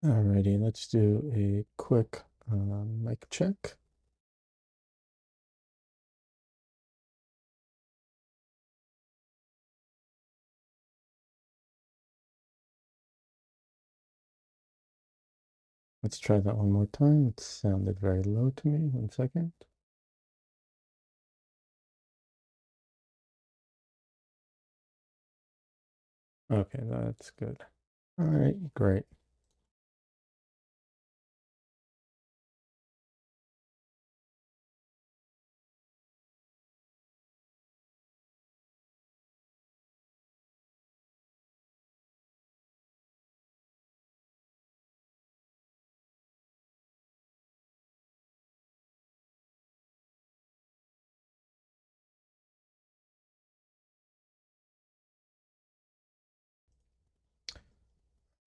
Alrighty, let's do a quick mic check. Let's try that one more time. It sounded very low to me. 1 second. Okay, that's good. All right, great.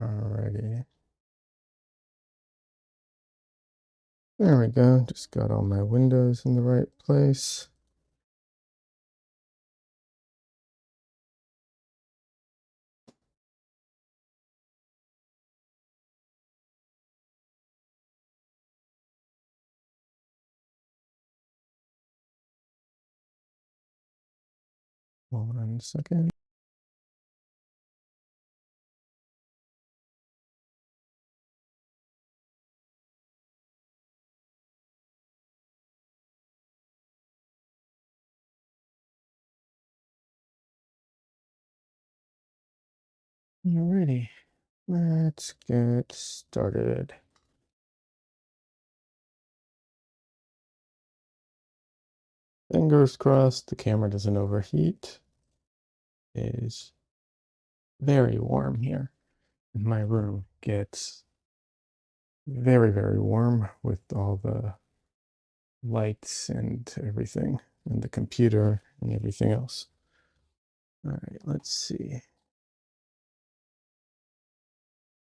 Alrighty. There we go. Just got all my windows in the right place. Hold on a second. Alrighty, let's get started. Fingers crossed the camera doesn't overheat. It is very warm here. My room gets very, very warm with all the lights and everything, and the computer and everything else. All right, let's see.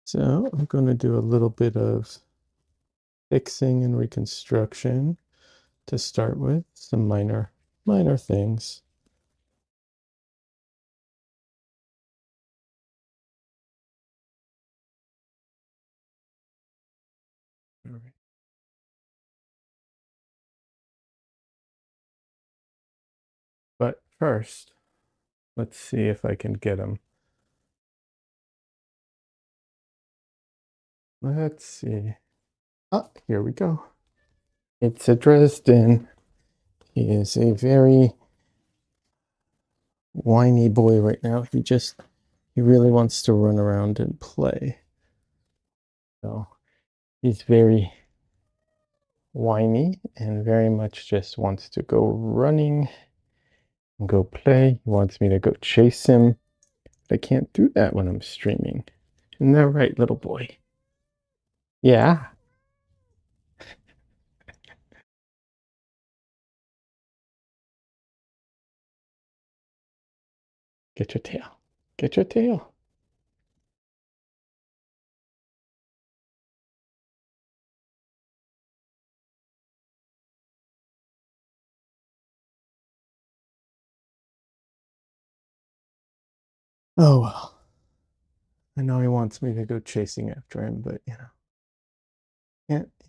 So I'm going to do a little bit of fixing and reconstruction to start with, some minor things. All right. But first, let's see if I can get him. Let's see. Ah, here we go. It's a Dresden. He is a very whiny boy right now. He really wants to run around and play. So he's very whiny and very much just wants to go running and go play. He wants me to go chase him. But I can't do that when I'm streaming. Isn't that right, little boy? Yeah. Get your tail. Get your tail. Oh well. I know he wants me to go chasing after him, but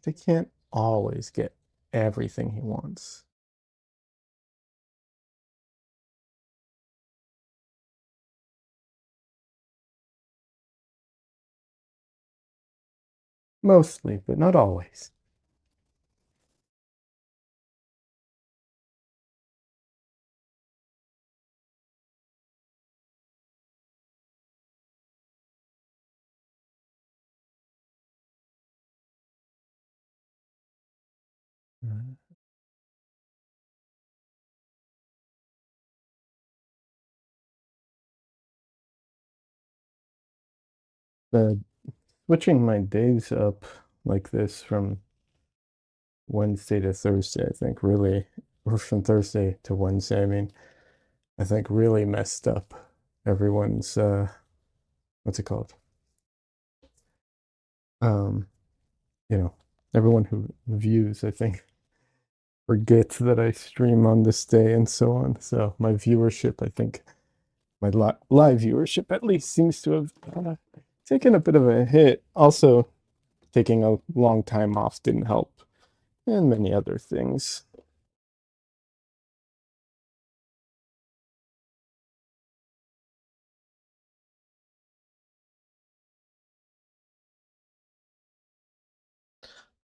they can't always get everything he wants. Mostly, but not always. The switching my days up like this from Wednesday to Thursday, I think really, or from Thursday to Wednesday, I mean, I think really messed up everyone's, what's it called? Um, you know, everyone who views, I think, forgets that I stream on this day and so on. So my viewership, I think, my live viewership at least seems to have taken a bit of a hit. Also, taking a long time off didn't help, and many other things.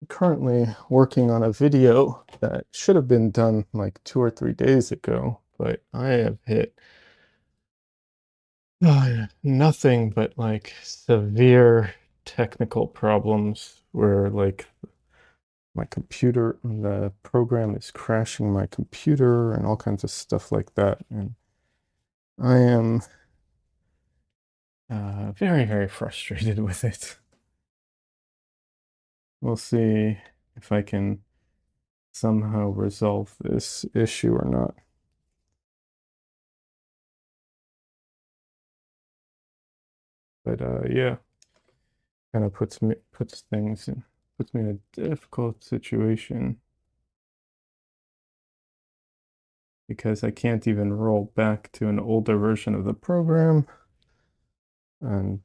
Currently working on a video that should have been done like 2 or 3 days ago, but I have hit nothing but like severe technical problems where like my computer, the program is crashing my computer and all kinds of stuff like that. And I am very, very frustrated with it. We'll see if I can somehow resolve this issue or not. But yeah, kind of puts me in a difficult situation because I can't even roll back to an older version of the program. And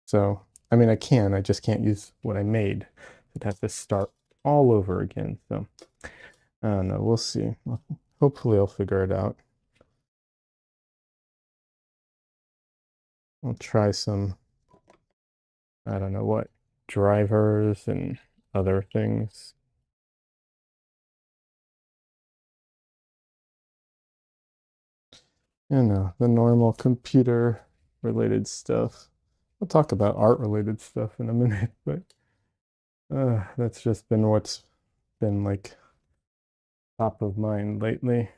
so, I mean, I just can't use what I made. I'd have to start all over again. So, I don't know. We'll see. Hopefully, I'll figure it out. I'll try some, I don't know what, drivers and other things. The normal computer related stuff. We'll talk about art related stuff in a minute, but that's just been what's been like top of mind lately.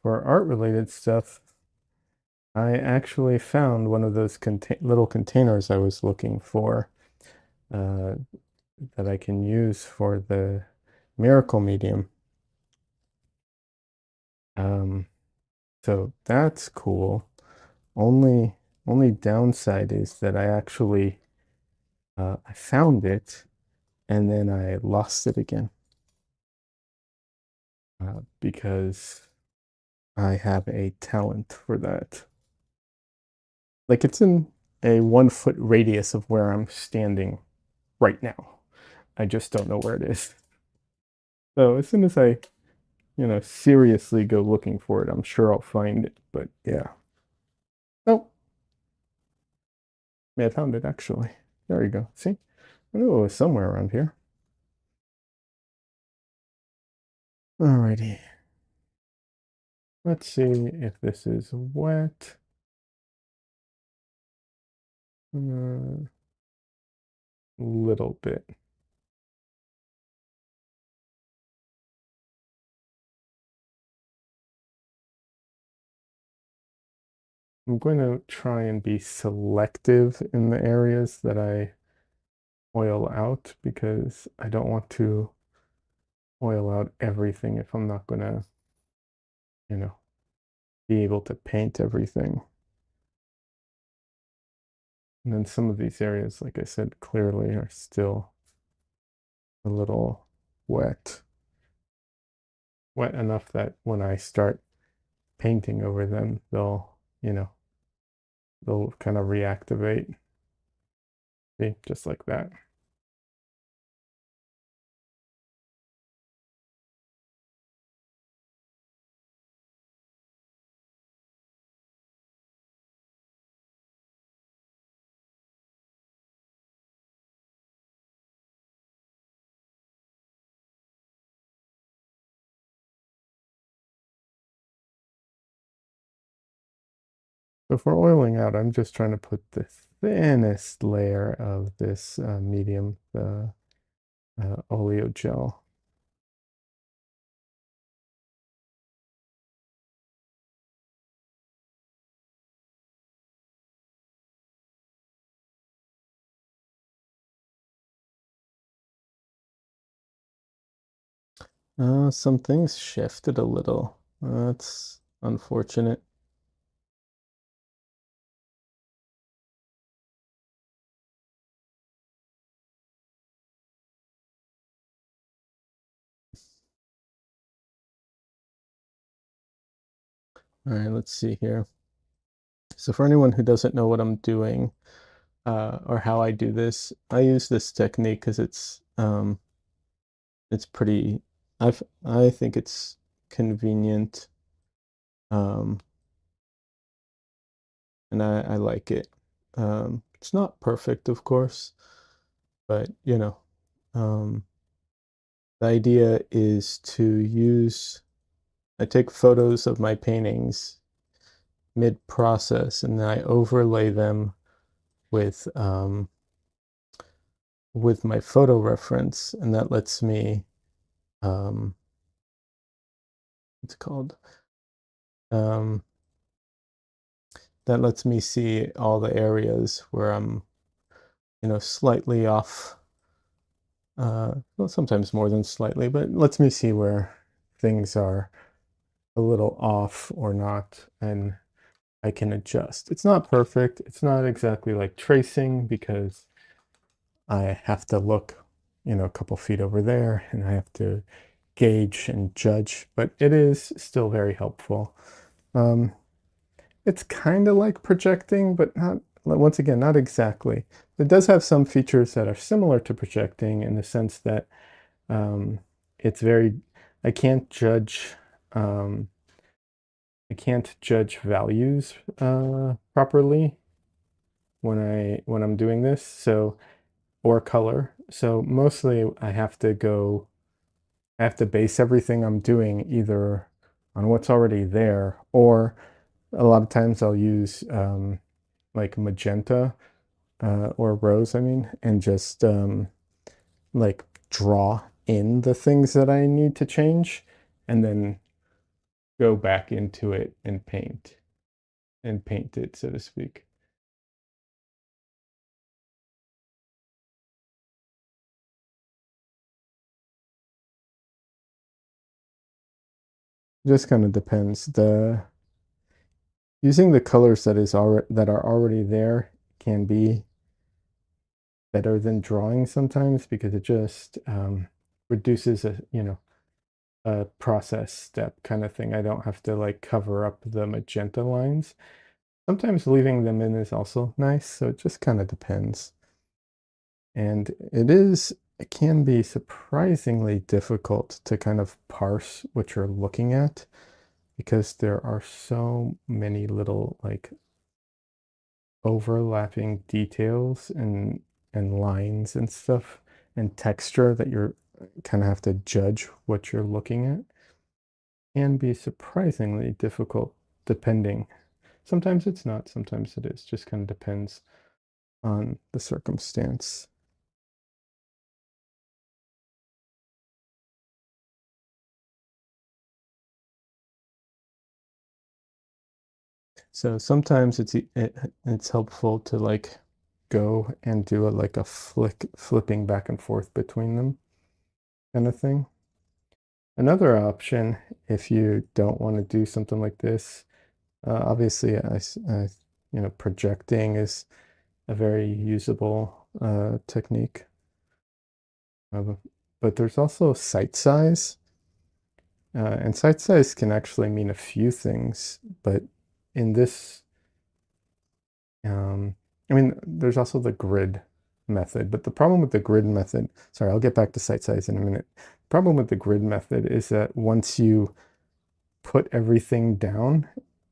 For art related stuff, I actually found one of those little containers I was looking for uh, that I can use for the miracle medium. Um, so that's cool. Only only downside is that I found it and then I lost it again because I have a talent for that. Like it's in a 1 foot radius of where I'm standing right now. I just don't know where it is. So as soon as seriously go looking for it, I'm sure I'll find it. But yeah. Oh, yeah, I found it actually. There you go. See? I knew it was somewhere around here. Alrighty. Let's see if this is wet. Little bit. I'm going to try and be selective in the areas that I oil out because I don't want to oil out everything if I'm not going to, you know, be able to paint everything. And then some of these areas, like I said, clearly are still a little wet. Wet enough that when I start painting over them, they'll kind of reactivate. See, just like that. Before oiling out, I'm just trying to put the thinnest layer of this medium, the oleo gel. Some things shifted a little. That's unfortunate. All right, let's see here. So for anyone who doesn't know what I'm doing or how I do this, I use this technique because it's pretty. I think it's convenient, um, and I like it. It's not perfect, of course, but the idea is to use. I take photos of my paintings mid-process, and then I overlay them with my photo reference, and that lets me um, what's it called? Um, that lets me see all the areas where I'm, slightly off. Well, sometimes more than slightly, but it lets me see where things are a little off or not, and I can adjust. It's not perfect. It's not exactly like tracing because I have to look, a couple feet over there and I have to gauge and judge, but it is still very helpful. Um, it's kind of like projecting, but not, once again, not exactly. It does have some features that are similar to projecting in the sense that um, it's very, I can't judge, um, I can't judge values properly when I'm doing this. So, or color. So mostly I have to base everything I'm doing either on what's already there, or a lot of times I'll use like magenta or rose, I mean, and just like draw in the things that I need to change and then go back into it and paint it, so to speak. Just kind of depends. The using the colors that are already there can be better than drawing sometimes because it just reduces a process step kind of thing. I don't have to like cover up the magenta lines. Sometimes leaving them in is also nice, so it just kind of depends. And it can be surprisingly difficult to kind of parse what you're looking at because there are so many little like overlapping details and lines and stuff and texture that you're kind of have to judge what you're looking at. Can be surprisingly difficult depending. Sometimes it's not, sometimes it is. Just kind of depends on the circumstance. So sometimes it's helpful to like go and do like a flipping back and forth between them kind of thing. Another option, if you don't want to do something like this, obviously, projecting is a very usable technique. Uh, but there's also site size, and site size can actually mean a few things. But in this, um, I mean, there's also the grid method. But the problem with the grid method, sorry, I'll get back to site size in a minute. The problem with the grid method is that once you put everything down,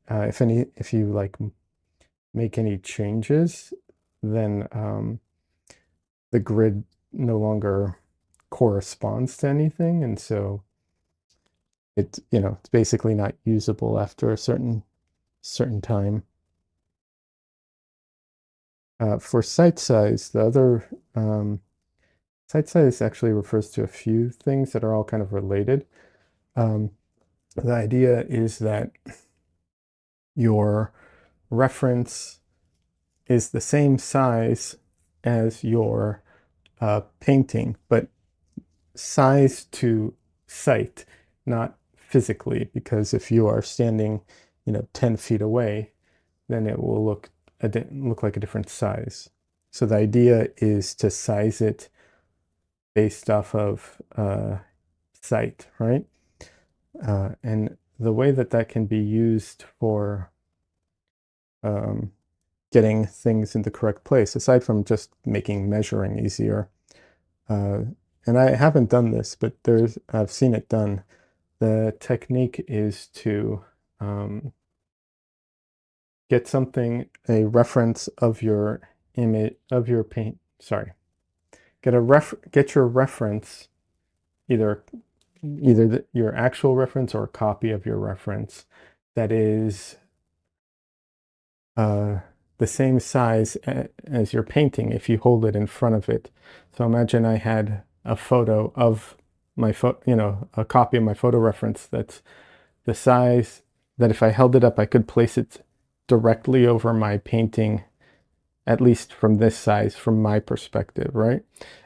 if you like make any changes, then the grid no longer corresponds to anything, and so it's basically not usable after a certain time. For site size, the other site size actually refers to a few things that are all kind of related. Um, the idea is that your reference is the same size as your painting, but size to sight, not physically, because if you are standing, 10 feet away, then it will look like a different size. So the idea is to size it based off of sight, right? And the way that that can be used for getting things in the correct place, aside from just making measuring easier. Uh, and I haven't done this, but I've seen it done. The technique is to get a reference of your image, of your paint, sorry, get your reference, either your actual reference or a copy of your reference that is uh, the same size as your painting if you hold it in front of it. So imagine I had a photo of a copy of my photo reference that's the size that if I held it up, I could place it directly over my painting, at least from this size, from my perspective, right?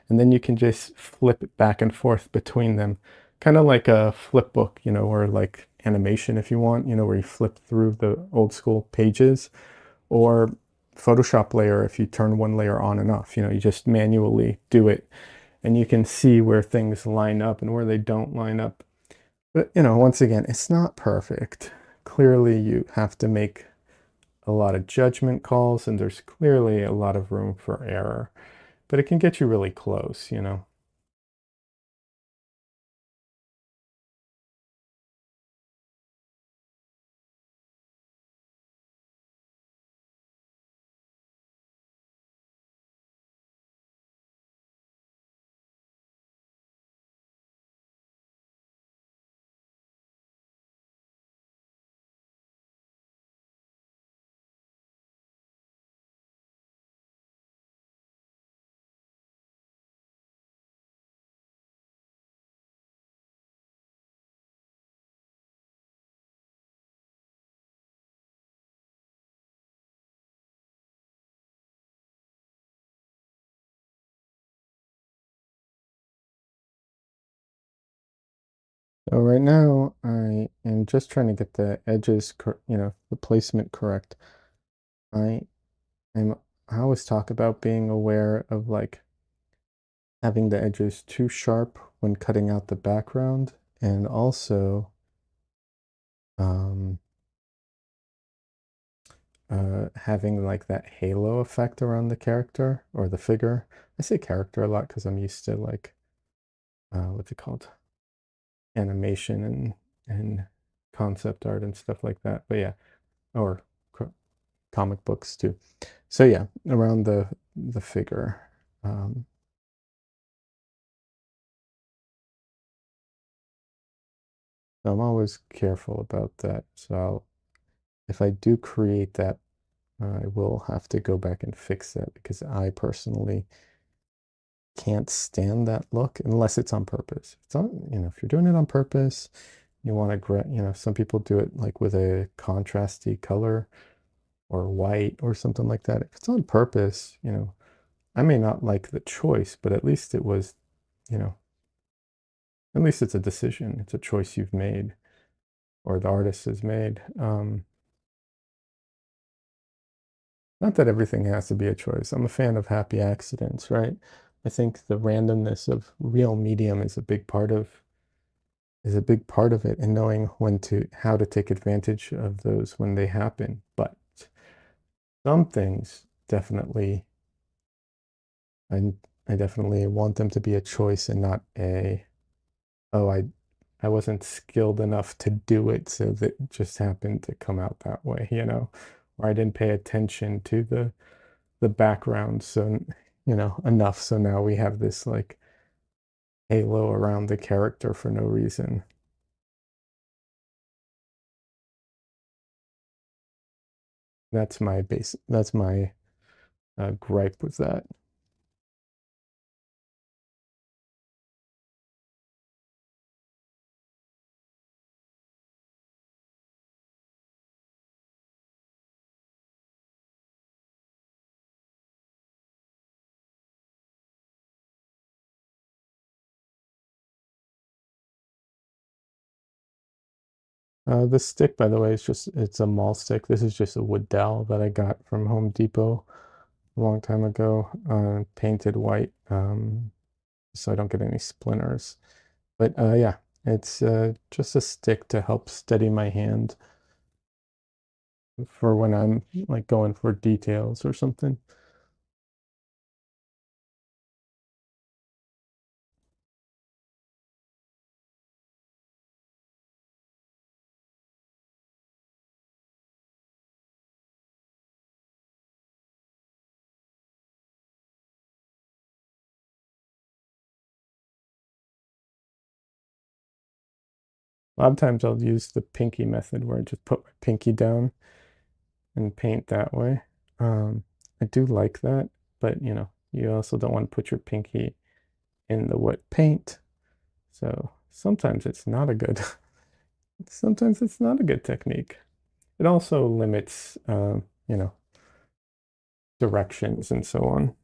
And then you can just flip it back and forth between them, kind of like a flip book, or like animation if you want, where you flip through the old school pages, or Photoshop layer if you turn one layer on and off. You just manually do it, and you can see where things line up and where they don't line up. But, once again, it's not perfect. Clearly, you have to make a lot of judgment calls, and there's clearly a lot of room for error, but it can get you really close. So right now, I am just trying to get the edges, the placement correct. I am, I always talk about being aware of like having the edges too sharp when cutting out the background, and also um, having like that halo effect around the character or the figure. I say character a lot because I'm used to like what's it called? Animation and concept art and stuff like that. But yeah, or comic books too. So yeah, around the figure. Um, so I'm always careful about that. So if I do create that, I will have to go back and fix that because I personally can't stand that look unless it's on purpose. It's on, if you're doing it on purpose, you want to, some people do it like with a contrasty color or white or something like that. If it's on purpose, I may not like the choice, but at least it was, you know, at least it's a decision. It's a choice you've made or the artist has made. Not that everything has to be a choice. I'm a fan of happy accidents, right? I think the randomness of real medium is a big part of it, and knowing how to take advantage of those when they happen. But some things definitely, I, I definitely want them to be a choice and not oh, I wasn't skilled enough to do it, so that just happened to come out that way. Or I didn't pay attention to the background, so enough. So now we have this like halo around the character for no reason. That's my gripe with that. The stick, by the way, it's a mall stick. This is just a wood dowel that I got from Home Depot a long time ago, painted white, so I don't get any splinters. But yeah, it's just a stick to help steady my hand. for when I'm like going for details or something. A lot of times I'll use the pinky method where I just put my pinky down and paint that way. Um, I do like that, but you also don't want to put your pinky in the wet paint. So sometimes it's not a good, sometimes it's not a good technique. It also limits, directions and so on.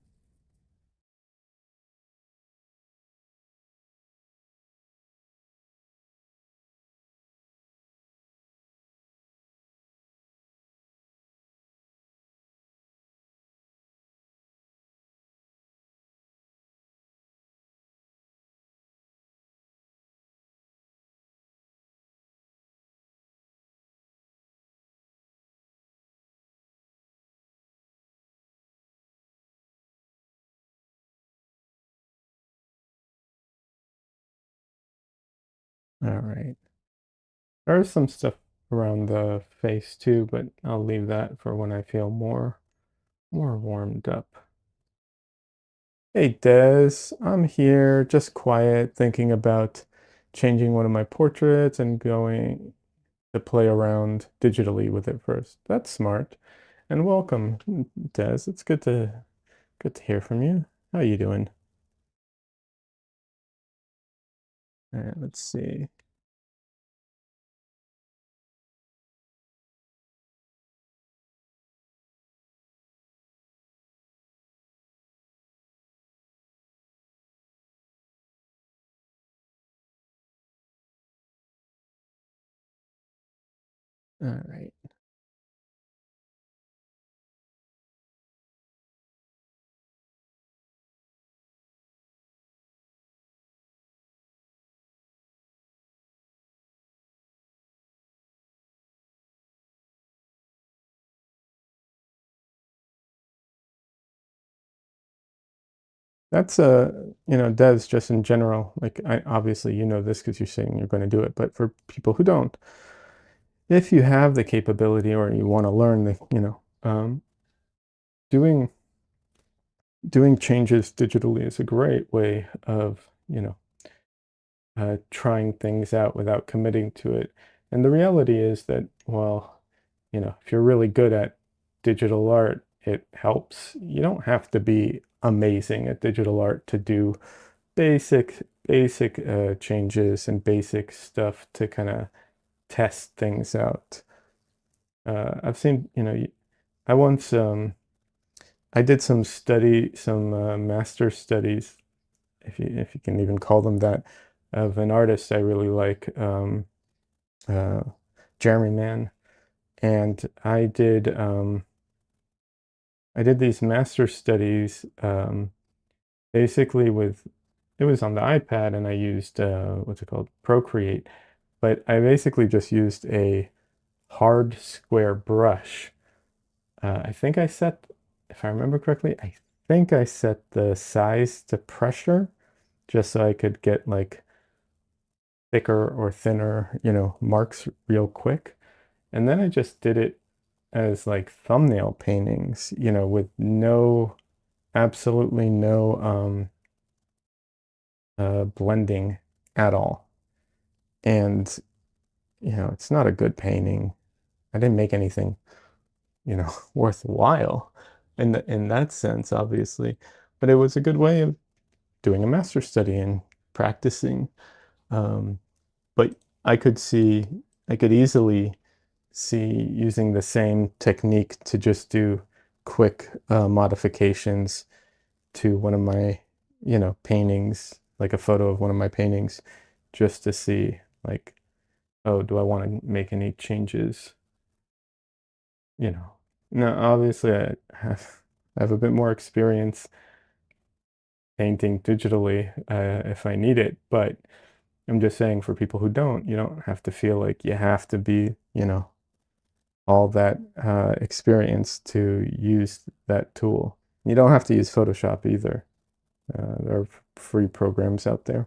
All right. There's some stuff around the face too, but I'll leave that for when I feel more warmed up. Hey Des, I'm here just quiet thinking about changing one of my portraits and going to play around digitally with it first. That's smart. And welcome, Des. It's good to hear from you. How you doing? All right, let's see. All right. That's Des, just in general, like obviously you know this because you're saying you're going to do it, but for people who don't, if you have the capability or you want to learn doing doing changes digitally is a great way of, trying things out without committing to it. And the reality is that, well, if you're really good at digital art, it helps. You don't have to be amazing at digital art to do basic changes and basic stuff to kind of test things out. I've seen, I once I did some master studies, if you can even call them that, of an artist I really like, uh, Jeremy Mann, and I did these master studies basically with it was on the iPad, and I used what's it called, Procreate, but I basically just used a hard square brush. I think I set, if I remember correctly, I think I set the size to pressure just so I could get like thicker or thinner, marks real quick. And then I just did it as like thumbnail paintings, with absolutely no blending at all. And, it's not a good painting. I didn't make anything, worthwhile in that sense, obviously. But it was a good way of doing a master study and practicing. Um, but I could see, I could easily see using the same technique to just do quick modifications to one of my, paintings, like a photo of one of my paintings, just to see, like, oh, do I want to make any changes? You know, now obviously I have a bit more experience painting digitally if I need it, but I'm just saying for people who don't, you don't have to feel like you have to be, all that experience to use that tool. You don't have to use Photoshop either. There are free programs out there.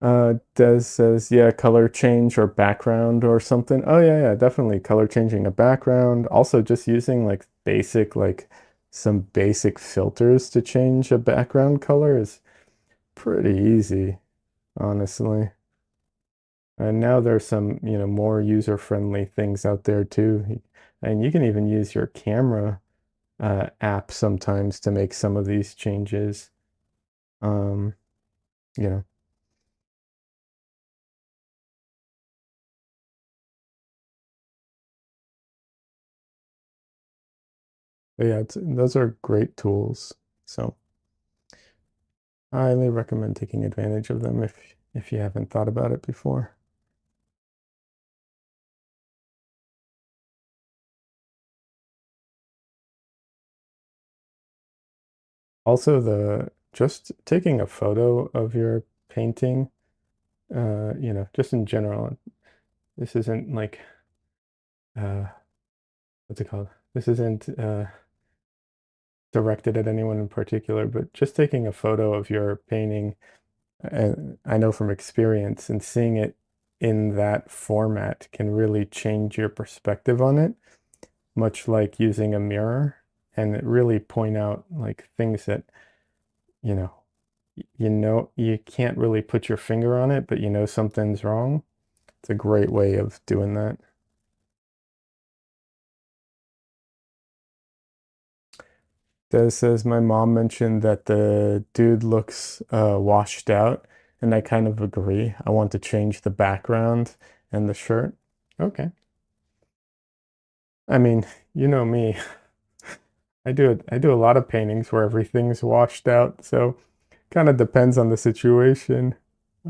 Des says, yeah, color change or background or something. Oh yeah, yeah, definitely color changing a background. Also just using like basic, like some basic filters to change a background color is pretty easy, honestly. And now there's some, more user-friendly things out there too. And you can even use your camera app sometimes to make some of these changes. Um, you know, but yeah, those are great tools. So I highly recommend taking advantage of them if you haven't thought about it before. Also, the just taking a photo of your painting, just in general, this isn't like uh, what's it called? This isn't directed at anyone in particular, but just taking a photo of your painting, and I know from experience, and seeing it in that format can really change your perspective on it, much like using a mirror, and it really point out like things that, you know, you can't really put your finger on it, but you know something's wrong. It's a great way of doing that. Des says my mom mentioned that the dude looks washed out, and I kind of agree. I want to change the background and the shirt. Okay. I mean, you know me. I do a lot of paintings where everything's washed out, so kind of depends on the situation.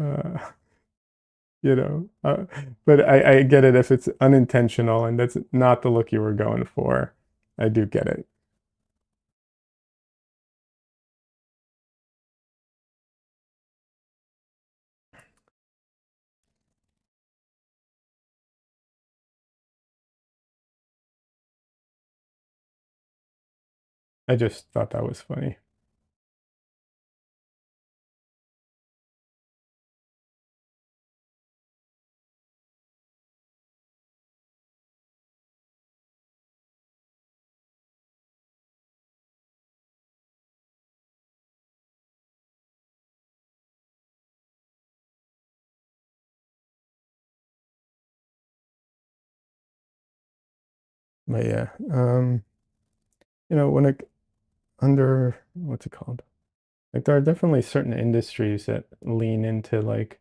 Uh, you know, but I get it if it's unintentional and that's not the look you were going for. I do get it. I just thought that was funny. But yeah, when it under what's it called? Like there are definitely certain industries that lean into like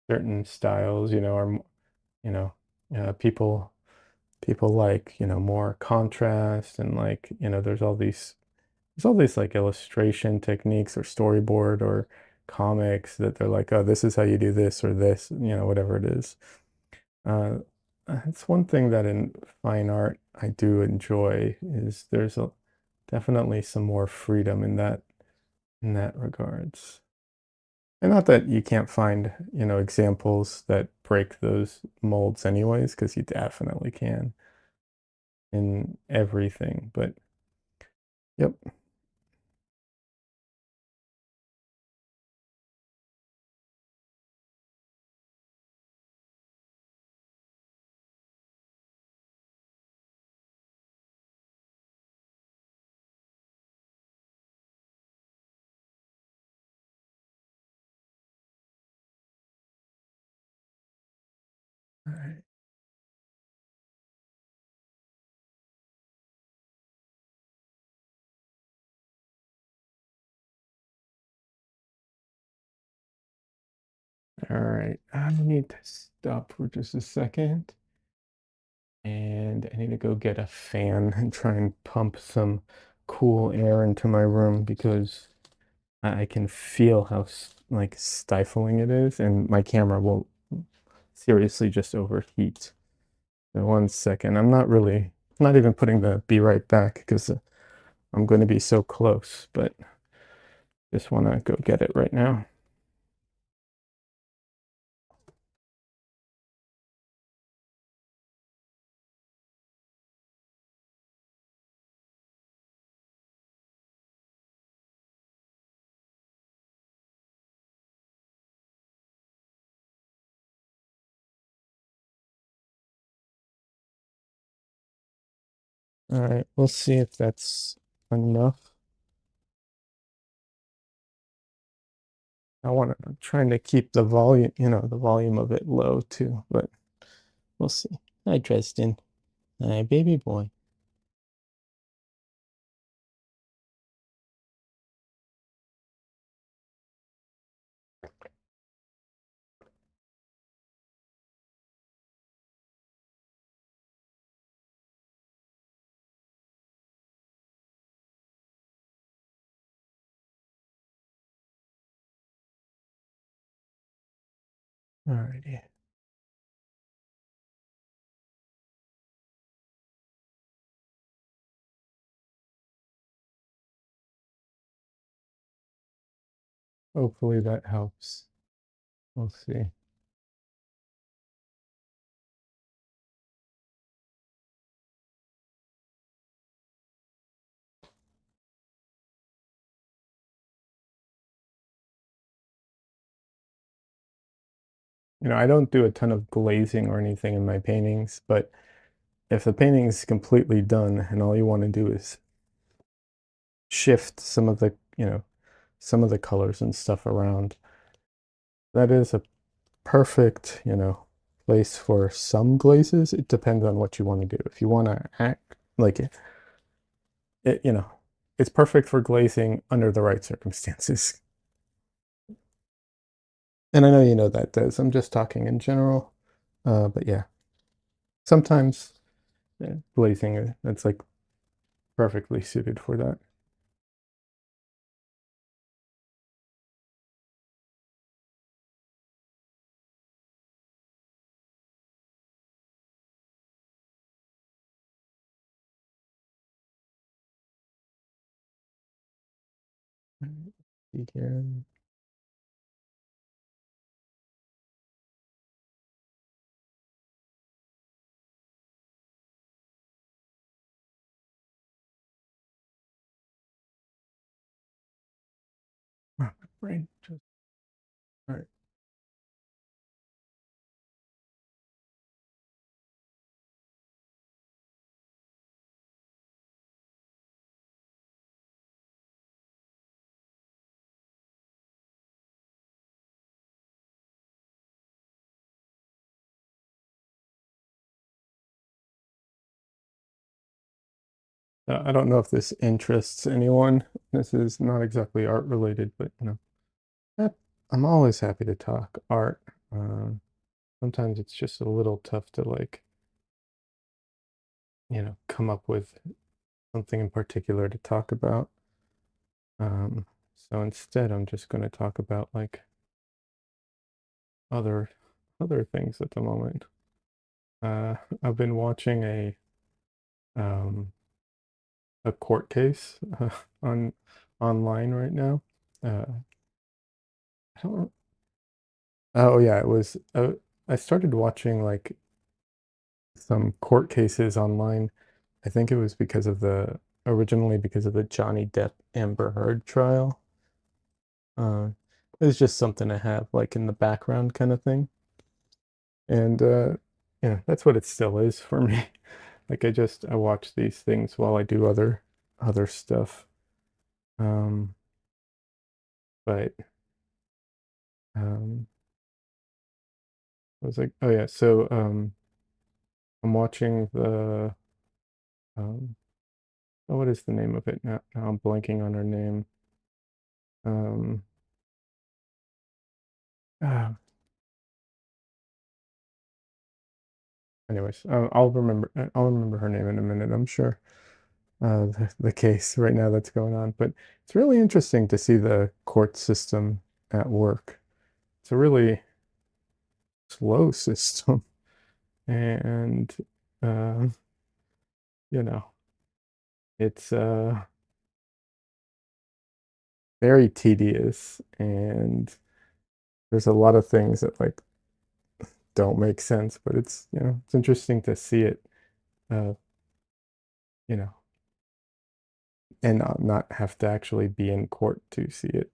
certain styles, or you know, people like, more contrast and like, there's all these like illustration techniques or storyboard or comics that they're like, oh, this is how you do this or this, whatever it is. Uh, it's one thing that in fine art I do enjoy is definitely some more freedom in that regards. And not that you can't find, examples that break those molds anyways, because you definitely can in everything. But yep. All right. All right. I need to stop for just a second. And I need to go get a fan and try and pump some cool air into my room because I can feel how like stifling it is, and my camera will seriously just overheat. So 1 second. Not even putting the be right back because I'm going to be so close, but just want to go get it right now. All right, we'll see if that's enough. I'm trying to keep the volume, the volume of it low too, but we'll see. Hi, Dresden. Hi, baby boy. All righty. Hopefully that helps. We'll see. I don't do a ton of glazing or anything in my paintings, but if the painting is completely done and all you want to do is shift some of the colors and stuff around, that is a perfect, place for some glazes. It depends on what you want to do. If you want to act like it, it's perfect for glazing under the right circumstances. And I know you know that, Des. I'm just talking in general. But yeah, sometimes glazing, it's like perfectly suited for that. See here. Oh, my brain just, all right. I don't know if this interests anyone. This is not exactly art related, but that- I'm always happy to talk art. Sometimes it's just a little tough to like, come up with something in particular to talk about. So instead, I'm just going to talk about like other other things at the moment. Uh, I've been watching um, a court case on online right now. Uh, I don't. Oh yeah, it was. I started watching like some court cases online. I think it was originally because of the Johnny Depp Amber Heard trial. Uh, it was just something to have like in the background kind of thing. And yeah, that's what it still is for me. Like I watch these things while I do other stuff. Um, but um, I was like, oh yeah, so I'm watching the um, oh, what is the name of it now? Now I'm blanking on her name. Um, ah, anyways, I'll remember her name in a minute, I'm sure. The case right now that's going on, but it's really interesting to see the court system at work. It's a really slow system, and uh, you know, it's very tedious, and there's a lot of things that like don't make sense, but it's interesting to see it, uh, you know, and not have to actually be in court to see it.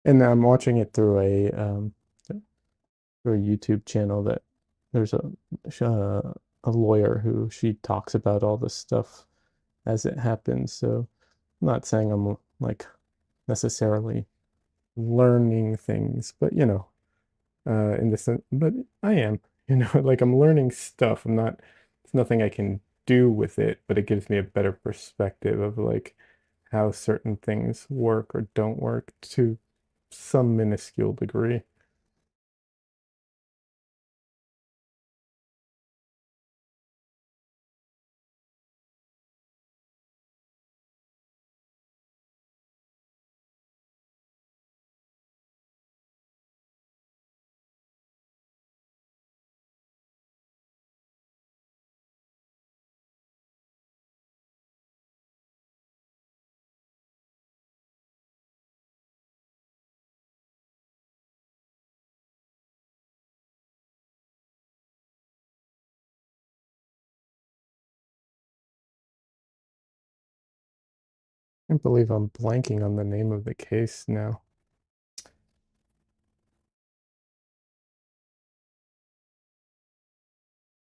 And I'm watching it through a YouTube channel that there's a lawyer who she talks about all this stuff as it happens. So I'm not saying I'm like necessarily learning things, but in the sense, but I am, like I'm learning stuff. I'm not, it's nothing I can do with it, but it gives me a better perspective of like how certain things work or don't work to some minuscule degree. I can't believe I'm blanking on the name of the case now.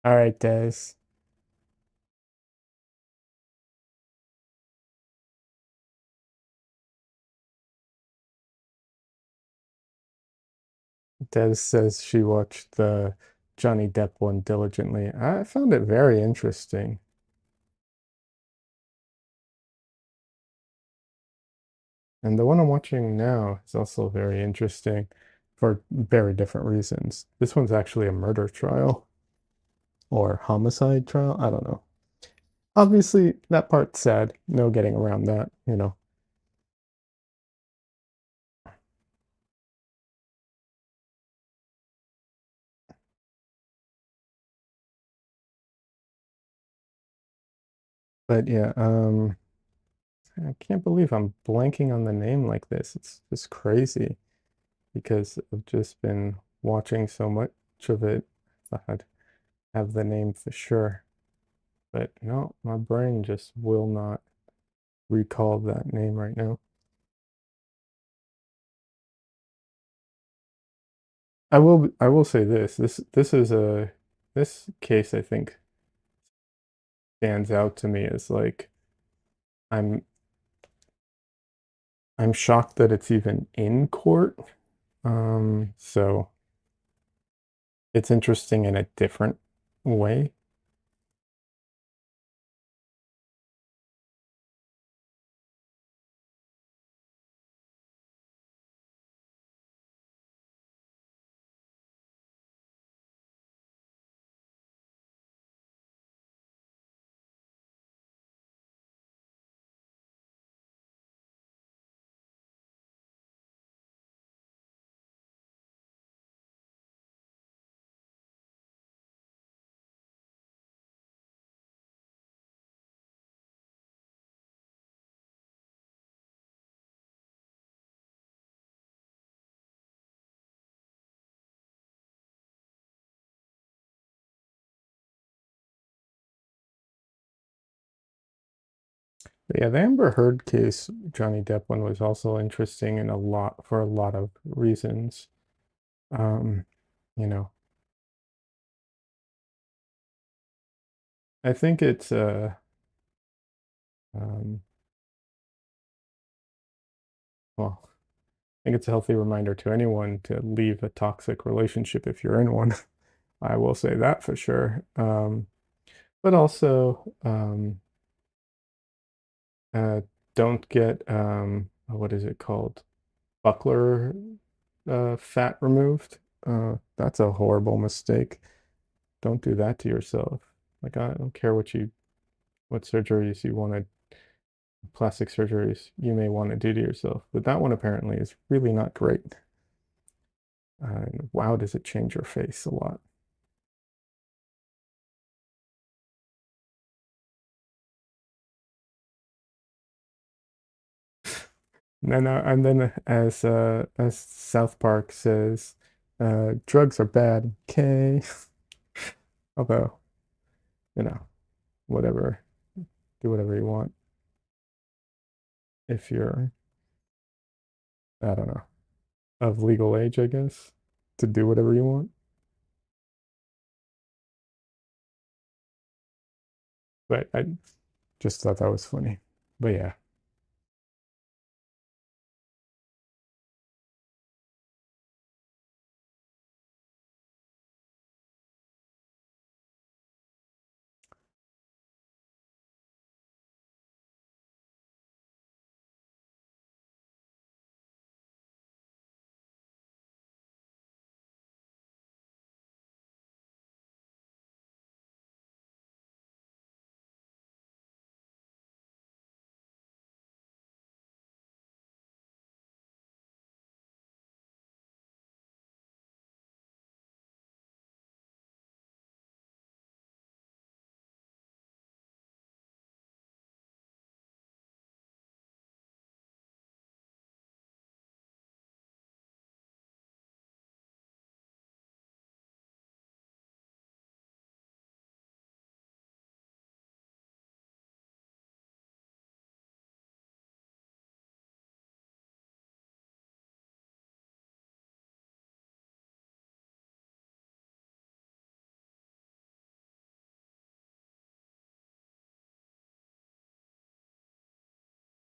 All right, Des. Des says she watched the Johnny Depp one diligently. I found it very interesting. And the one I'm watching now is also very interesting for very different reasons. This one's actually a murder trial or homicide trial. I don't know. Obviously, that part's sad. No getting around that. But yeah, I can't believe I'm blanking on the name like this. It's just crazy because I've just been watching so much of it. I thought I'd have the name for sure. But no, my brain just will not recall that name right now. I will say this. This is a this case I think stands out to me as like I'm I'm shocked that it's even in court. So it's interesting in a different way. But yeah, the Amber Heard case, Johnny Depp one was also interesting in a lot for a lot of reasons. Um, you know, I think it's um well, I think it's a healthy reminder to anyone to leave a toxic relationship if you're in one. I will say that for sure. But also, uh, don't get what is it called? Buckler fat removed. That's a horrible mistake. Don't do that to yourself. Like I don't care what surgeries you want to, plastic surgeries you may want to do to yourself, but that one apparently is really not great. And wow, does it change your face a lot. And then as South Park says, drugs are bad. Okay, although you know whatever, do whatever you want if you're I don't know of legal age, I guess, to do whatever you want. but I just thought that was funny. But yeah.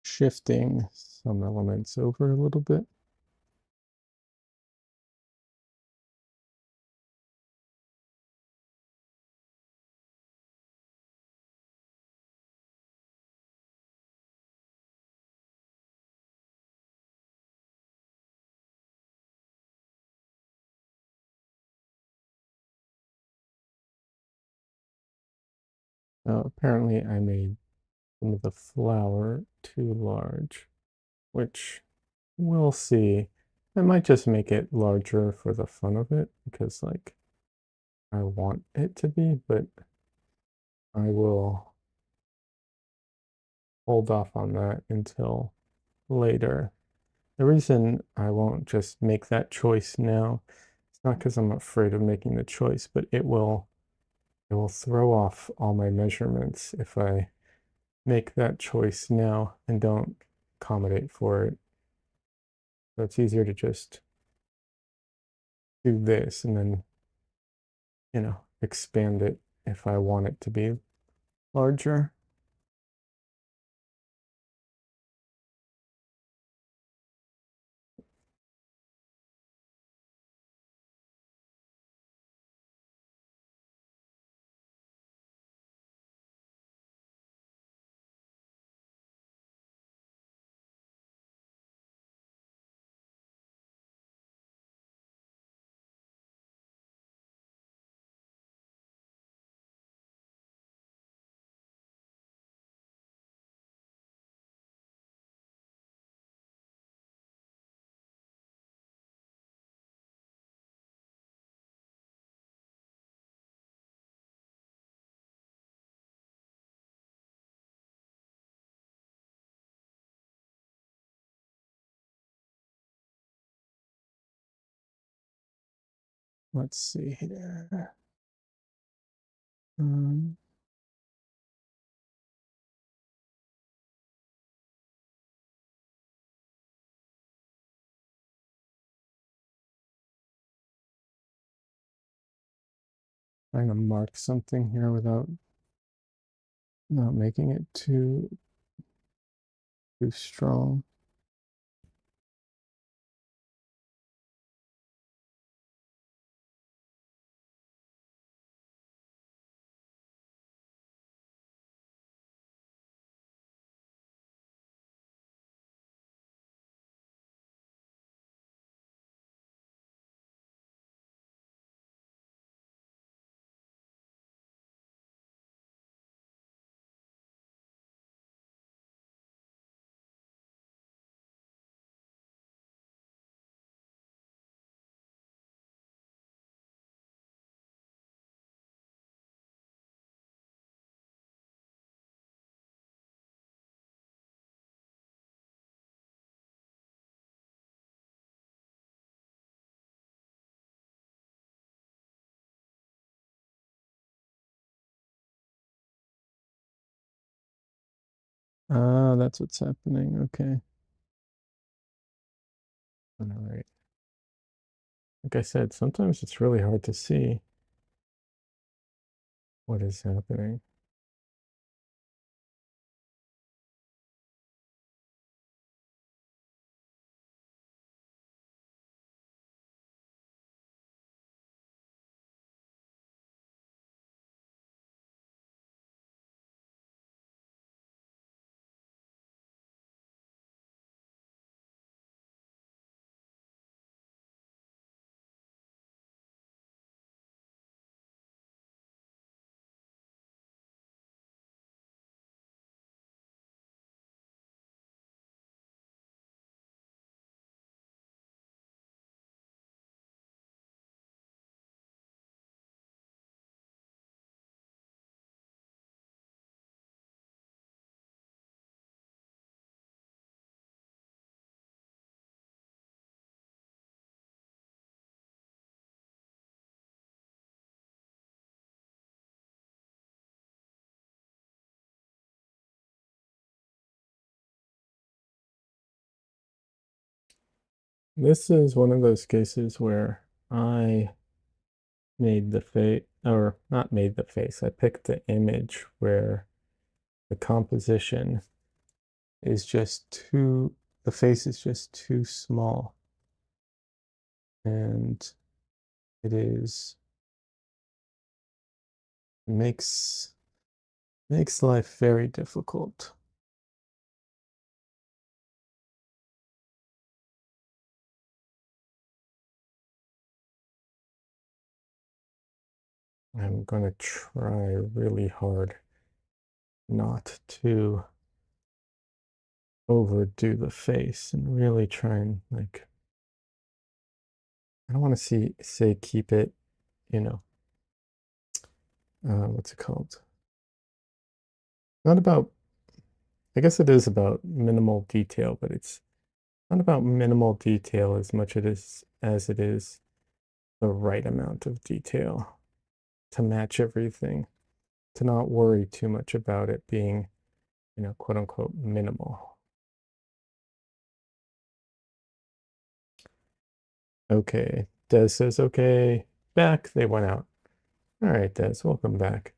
Shifting some elements over a little bit. Now, apparently I made some of the flower too large, which we'll see. I might just make it larger for the fun of it because like I want it to be, but I will hold off on that until later. The reason I won't just make that choice now, it's not because I'm afraid of making the choice, but it will throw off all my measurements if I make that choice now and don't accommodate for it. So it's easier to just do this and then, expand it if I want it to be larger. Let's see here. Um, Trying to mark something here without not making it too strong. Ah, that's what's happening. Okay. All right. Like I said, sometimes it's really hard to see what is happening. This is one of those cases where I made the face, or not made the face, I picked the image where the composition is just too, the face is just too small. And it is, makes life very difficult. I'm going to try really hard not to overdo the face and really try and like, I don't want to say keep it, you know, what's it called? Not about, I guess it is about minimal detail, but it's not about minimal detail as much as it is the right amount of detail to match everything, to not worry too much about it being, you know, quote unquote minimal. Okay, Des says okay. Back, they went out. All right, Des, welcome back.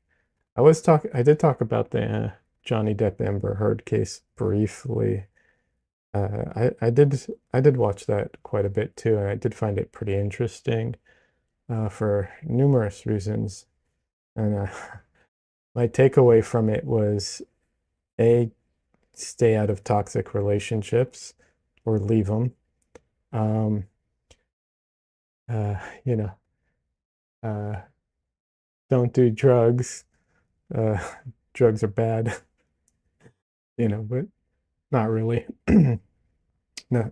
I did talk about the Johnny Depp Amber Heard case briefly. I did watch that quite a bit too, and I did find it pretty interesting for numerous reasons. And my takeaway from it was A, stay out of toxic relationships or leave them. Um, uh, you know, uh, don't do drugs. Uh, drugs are bad, you know, but not really. No,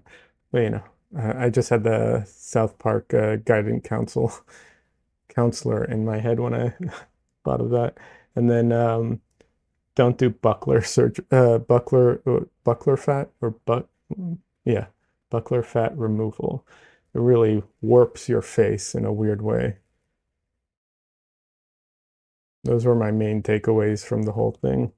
but you know, I just had the South Park guidance counselor in my head when I thought of that. And then don't do buckler surgery, buckler fat or yeah, buckler fat removal. It really warps your face in a weird way. Those were my main takeaways from the whole thing.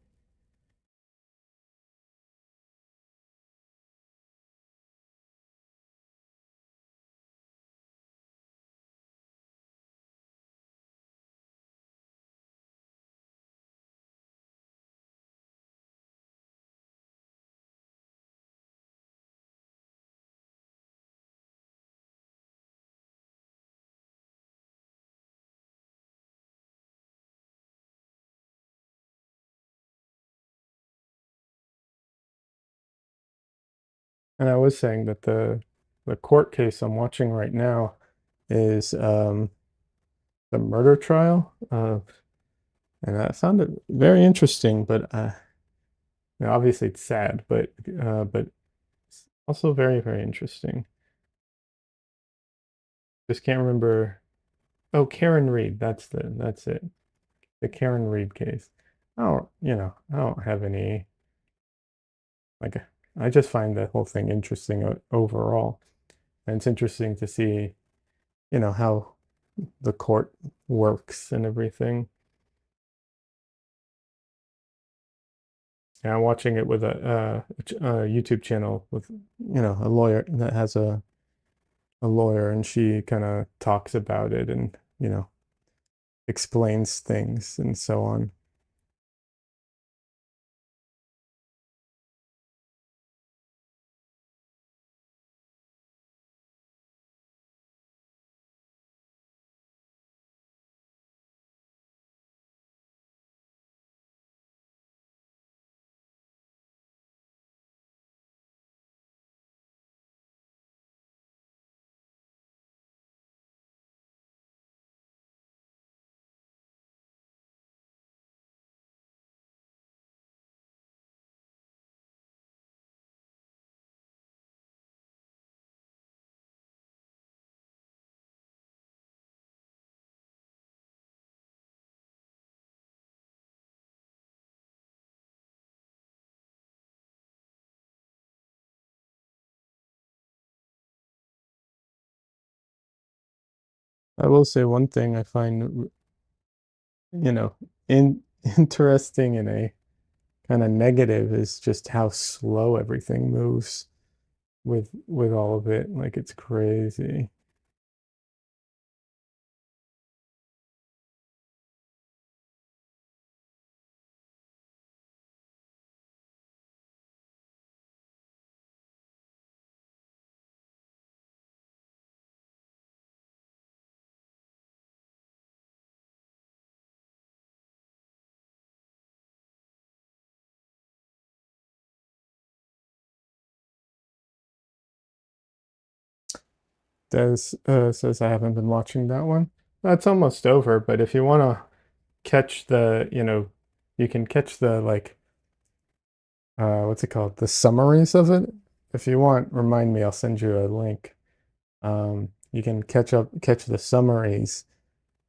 And I was saying that the court case I'm watching right now is the murder trial, and I found it very interesting. But you know, obviously it's sad, but it's also very very interesting. Just can't remember. Oh, Karen Reed. That's it. The Karen Reed case. I don't have any like I just find the whole thing interesting overall. And it's interesting to see, you know, how the court works and everything. Yeah, I'm watching it with a YouTube channel with, you know, a lawyer that has a lawyer, and she kind of talks about it and, you know, explains things and so on. I will say one thing I find, you know, interesting in a kind of negative is just how slow everything moves. with all of it. Like it's crazy. Des says I haven't been watching that one. That's almost over, but if you want to catch the, you can catch the like what's it called? The summaries of it. If you want, remind me, I'll send you a link. You can catch the summaries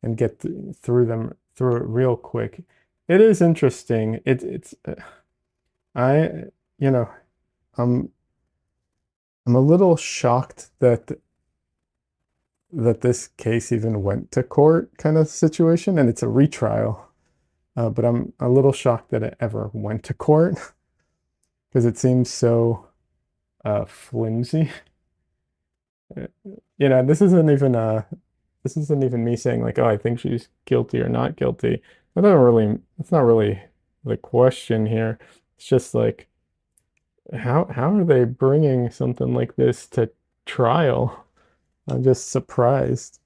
and get th through it real quick. It is interesting. It's I you know I'm I'm a little shocked that this case even went to court kind of situation, and it's a retrial. But I'm a little shocked that it ever went to court because it seems so flimsy. This isn't even me saying like, oh, I think she's guilty or not guilty. That's not really the question here. It's just like, how are they bringing something like this to trial? I'm just surprised.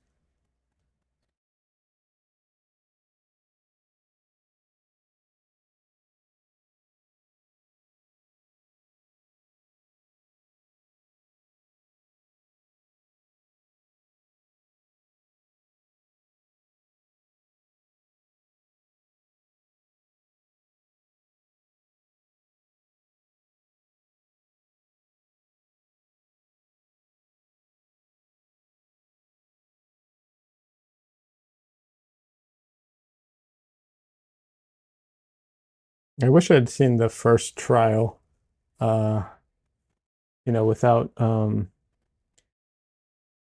I wish I'd seen the first trial, uh, without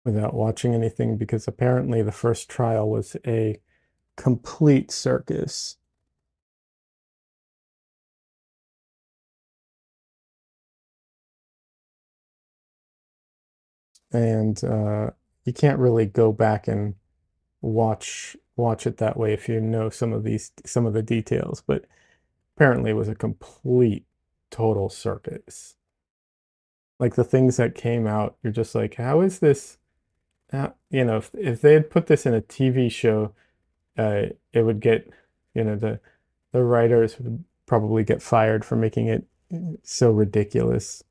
without watching anything because apparently the first trial was a complete circus. And you can't really go back and watch it that way if you know some of the details, but apparently it was a complete total circus. Like the things that came out, you're just like, how is this? If they had put this in a TV show, it would get, the writers would probably get fired for making it so ridiculous.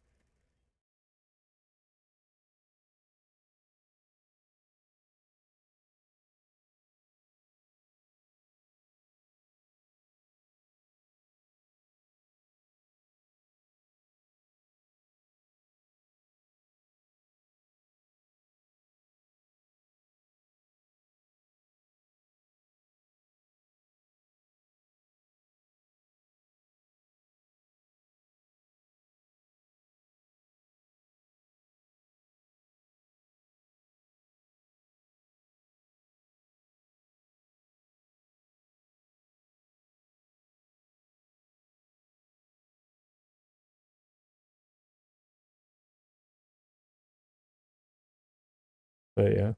But yeah,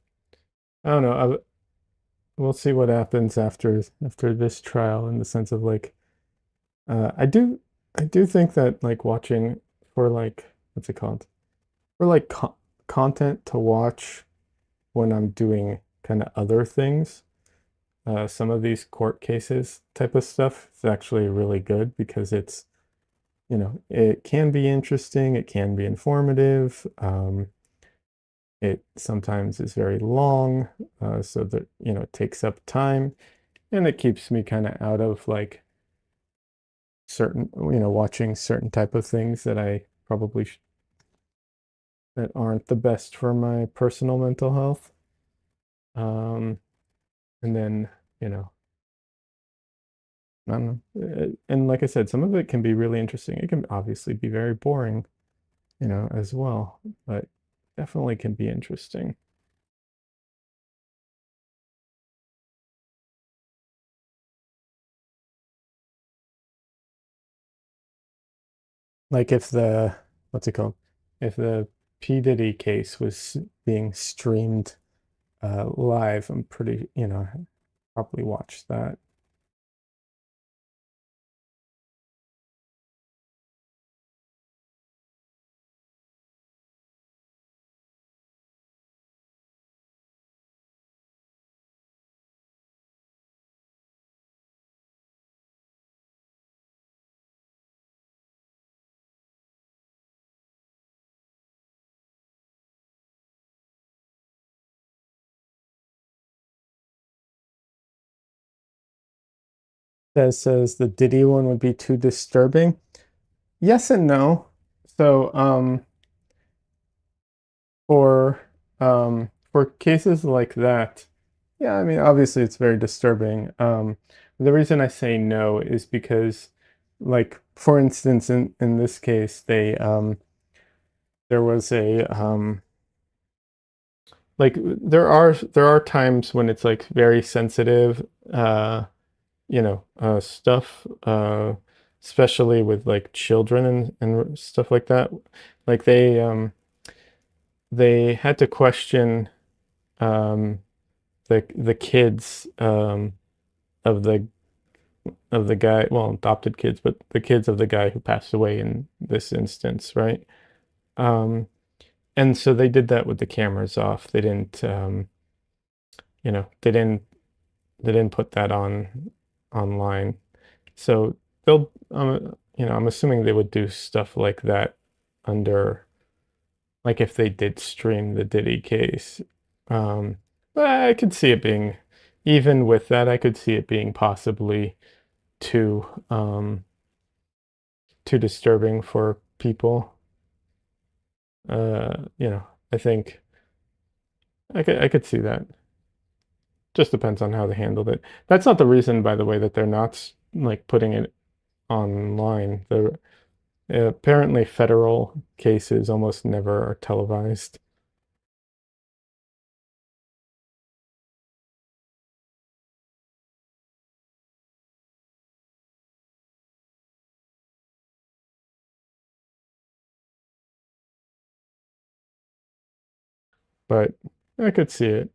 I don't know. We'll see what happens after this trial in the sense of like uh, I do I do think that like watching for like what's it called? For like content to watch when I'm doing kind of other things. Some of these court cases type of stuff is actually really good because it can be interesting, it can be informative. It sometimes is very long, so that, it takes up time and it keeps me kind of out of like watching certain type of things that I probably that aren't the best for my personal mental health. Um, and then, you know, I don't know. And like I said, some of it can be really interesting. It can obviously be very boring, as well, but definitely can be interesting. Like if the, what's it called? If the P. Diddy case was being streamed live. I'm pretty, probably watched that. That says the Diddy one would be too disturbing. Yes and no. So, for cases like that, yeah, I mean, obviously it's very disturbing. The reason I say no is because, like, for instance, in this case, there was a like there are times when it's like very sensitive, stuff, especially with like children and stuff like that. Like they had to question um, the kids of the guy, well, adopted kids, but the kids of the guy who passed away in this instance, right? Um, and so they did that with the cameras off. They didn't, you know, they didn't put that on online. So they'll, I'm assuming they would do stuff like that under, like if they did stream the Diddy case. Um, but I could see it being, even with that, I could see it being possibly too, too disturbing for people. I think I could see that. Just depends on how they handled it. That's not the reason, by the way, that they're not like putting it online. The apparently federal cases almost never are televised. But I could see it.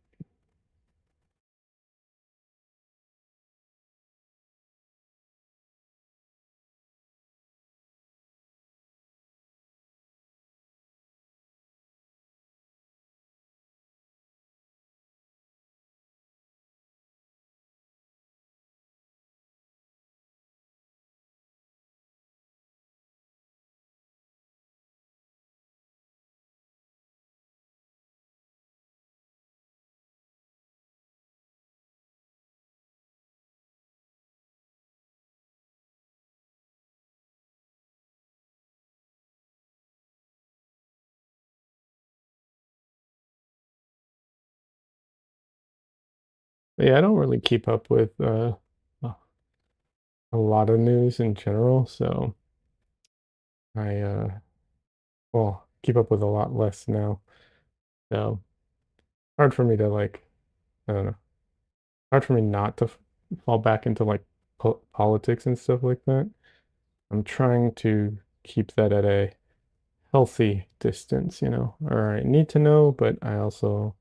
But yeah, I don't really keep up with a lot of news in general, so I well, keep up with a lot less now. So hard for me to like, I don't know, hard for me not to fall back into like politics and stuff like that. I'm trying to keep that at a healthy distance, or I need to know, but I also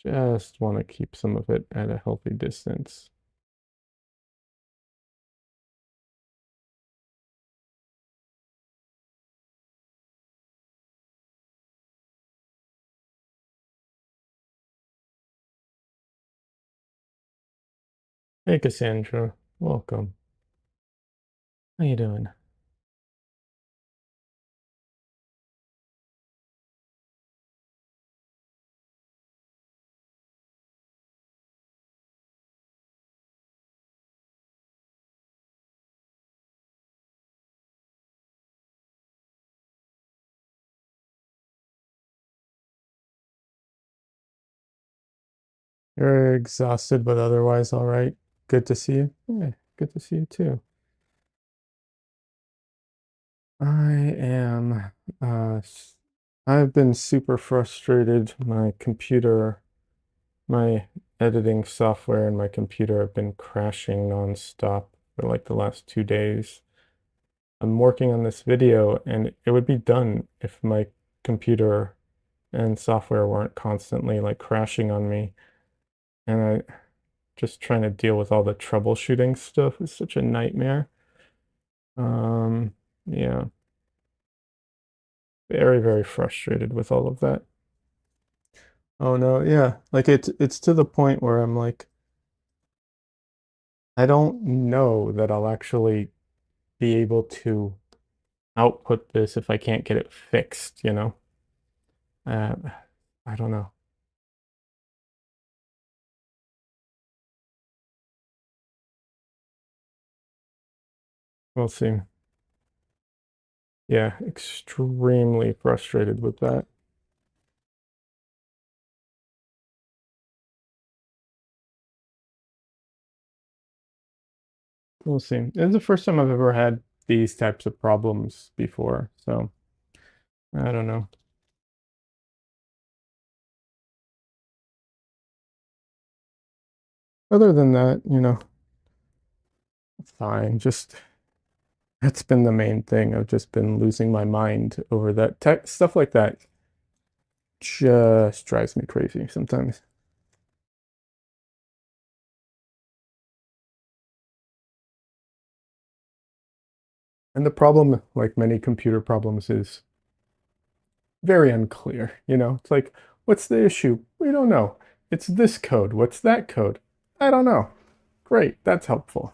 just want to keep some of it at a healthy distance. Hey, Cassandra, welcome. How you doing? You're exhausted, but otherwise all right. Good to see you. Yeah, good to see you too. I am, I've been super frustrated. My editing software and my computer have been crashing nonstop for like the last 2 days. I'm working on this video and it would be done if my computer and software weren't constantly like crashing on me. And I just trying to deal with all the troubleshooting stuff is such a nightmare. Yeah, very, very frustrated with all of that. Oh no, yeah. Like it's to the point where I'm like, I don't know that I'll actually be able to output this if I can't get it fixed, you know? Uh, I don't know. We'll see. Yeah, extremely frustrated with that. We'll see. It's the first time I've ever had these types of problems before, so I don't know. Other than that, fine. Just that's been the main thing. I've just been losing my mind over that tech stuff like that just drives me crazy sometimes. And the problem, like many computer problems, is very unclear. It's like, what's the issue? We don't know. It's this code. What's that code? I don't know. Great. That's helpful.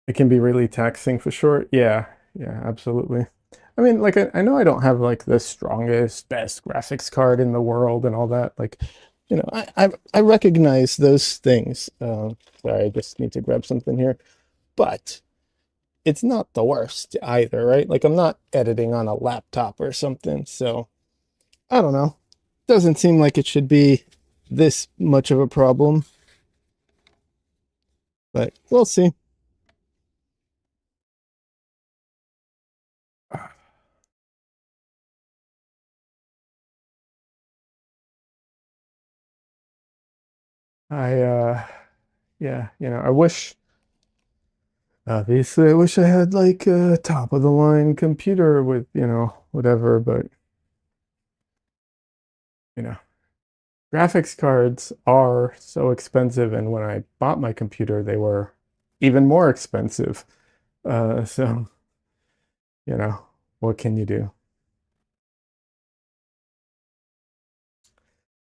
It can be really taxing for sure. Yeah. Yeah, absolutely. I mean, like, I know I don't have like the strongest, best graphics card in the world and all that. Like, I recognize those things. Sorry, I just need to grab something here. But it's not the worst either, right? Like, I'm not editing on a laptop or something. So I don't know. Doesn't seem like it should be this much of a problem, but we'll see. I yeah, I wish obviously I wish I had like a top of the line computer with, whatever, but you know, graphics cards are so expensive, and when I bought my computer, they were even more expensive. So, you know, what can you do?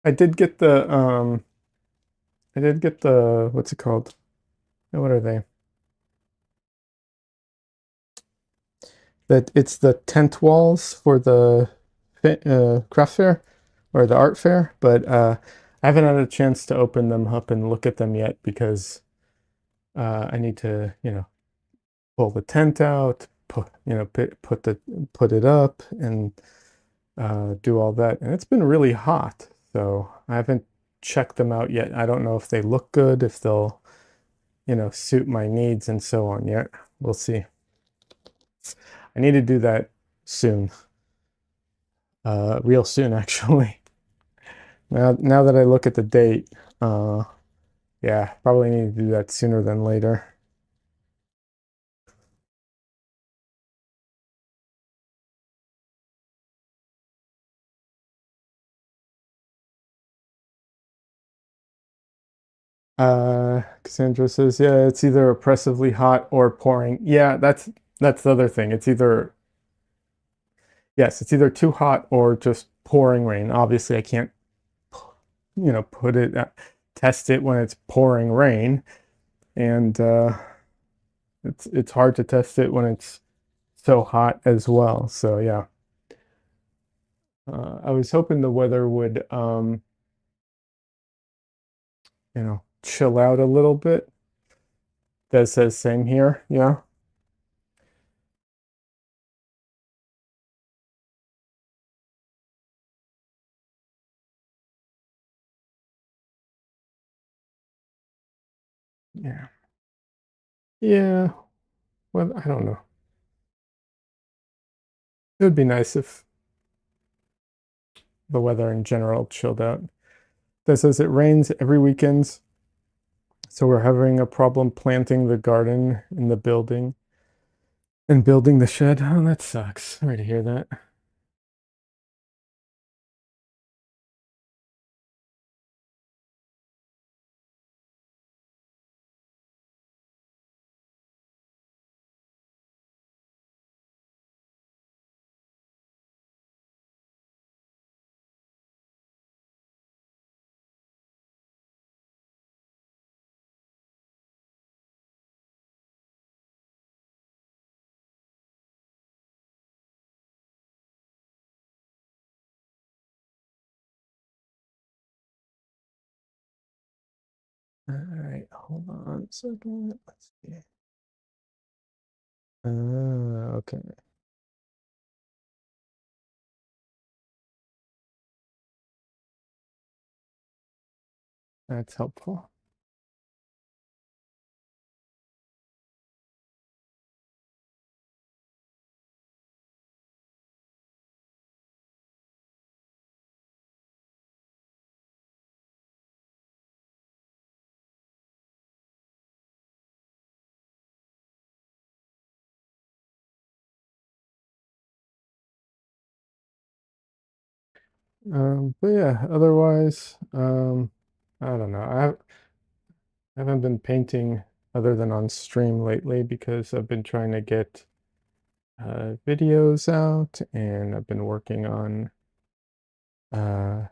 I did get the what's it called? What are they? That it's the tent walls for the craft fair or the art fair, but I haven't had a chance to open them up and look at them yet because I need to, pull the tent out, put it up, and do all that. And it's been really hot, so I haven't checked them out yet. I don't know if they look good, if they'll, suit my needs and so on yet. We'll see. I need to do that soon, real soon, actually. Now that I look at the date, uh, yeah, probably need to do that sooner than later. Cassandra says, yeah, it's either oppressively hot or pouring. Yeah, that's the other thing. Yes, it's either too hot or just pouring rain. Obviously, I can't, put it, test it when it's pouring rain, and it's hard to test it when it's so hot as well. So yeah, I was hoping the weather would, chill out a little bit. That says same here. Yeah. Yeah. Yeah. Well, I don't know. It would be nice if the weather in general chilled out. That says it rains every weekend, so we're having a problem planting the garden in the building and building the shed. Oh, that sucks. Sorry to hear that. All right, hold on a second. Let's see. Okay, that's helpful. But yeah, otherwise, I don't know. I haven't been painting other than on stream lately because I've been trying to get videos out, and I've been working on uh,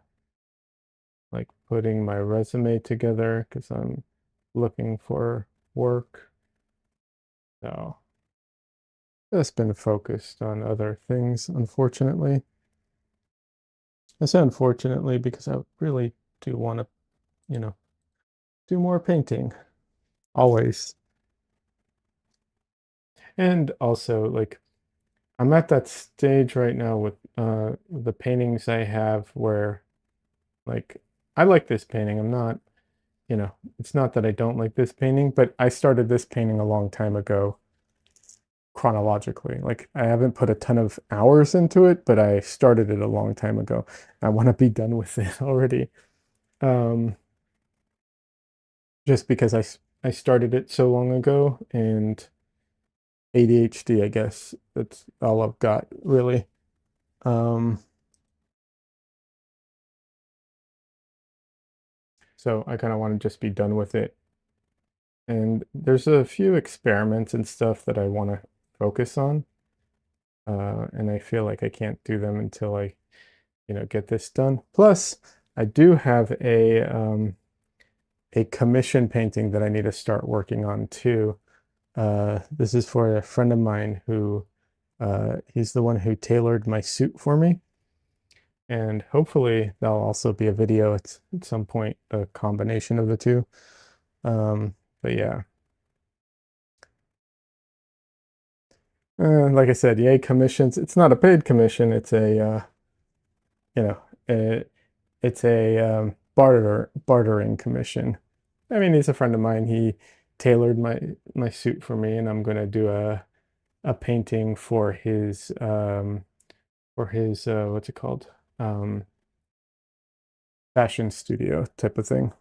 like putting my resume together because I'm looking for work. So just been focused on other things, unfortunately. I say unfortunately because I really do want to, you know, do more painting always. And also, like, I'm at that stage right now with the paintings I have where, like, I like this painting. I'm not, it's not that I don't like this painting, but I started this painting a long time ago chronologically. Like, I haven't put a ton of hours into it, but I started it a long time ago. I want to be done with it already. Um, just because I started it so long ago, and ADHD, I guess that's all I've got really. Um, so I kind of want to just be done with it. And there's a few experiments and stuff that I want to focus on. And I feel like I can't do them until I, get this done. Plus, I do have a commission painting that I need to start working on too. This is for a friend of mine who he's the one who tailored my suit for me. And hopefully there'll also be a video at some point, a combination of the two. But yeah, like I said, yay commissions. It's not a paid commission. It's you know, uh, it's a bartering commission. I mean, he's a friend of mine. He tailored my suit for me, and I'm gonna do a painting for his what's it called? Um, Fashion studio type of thing.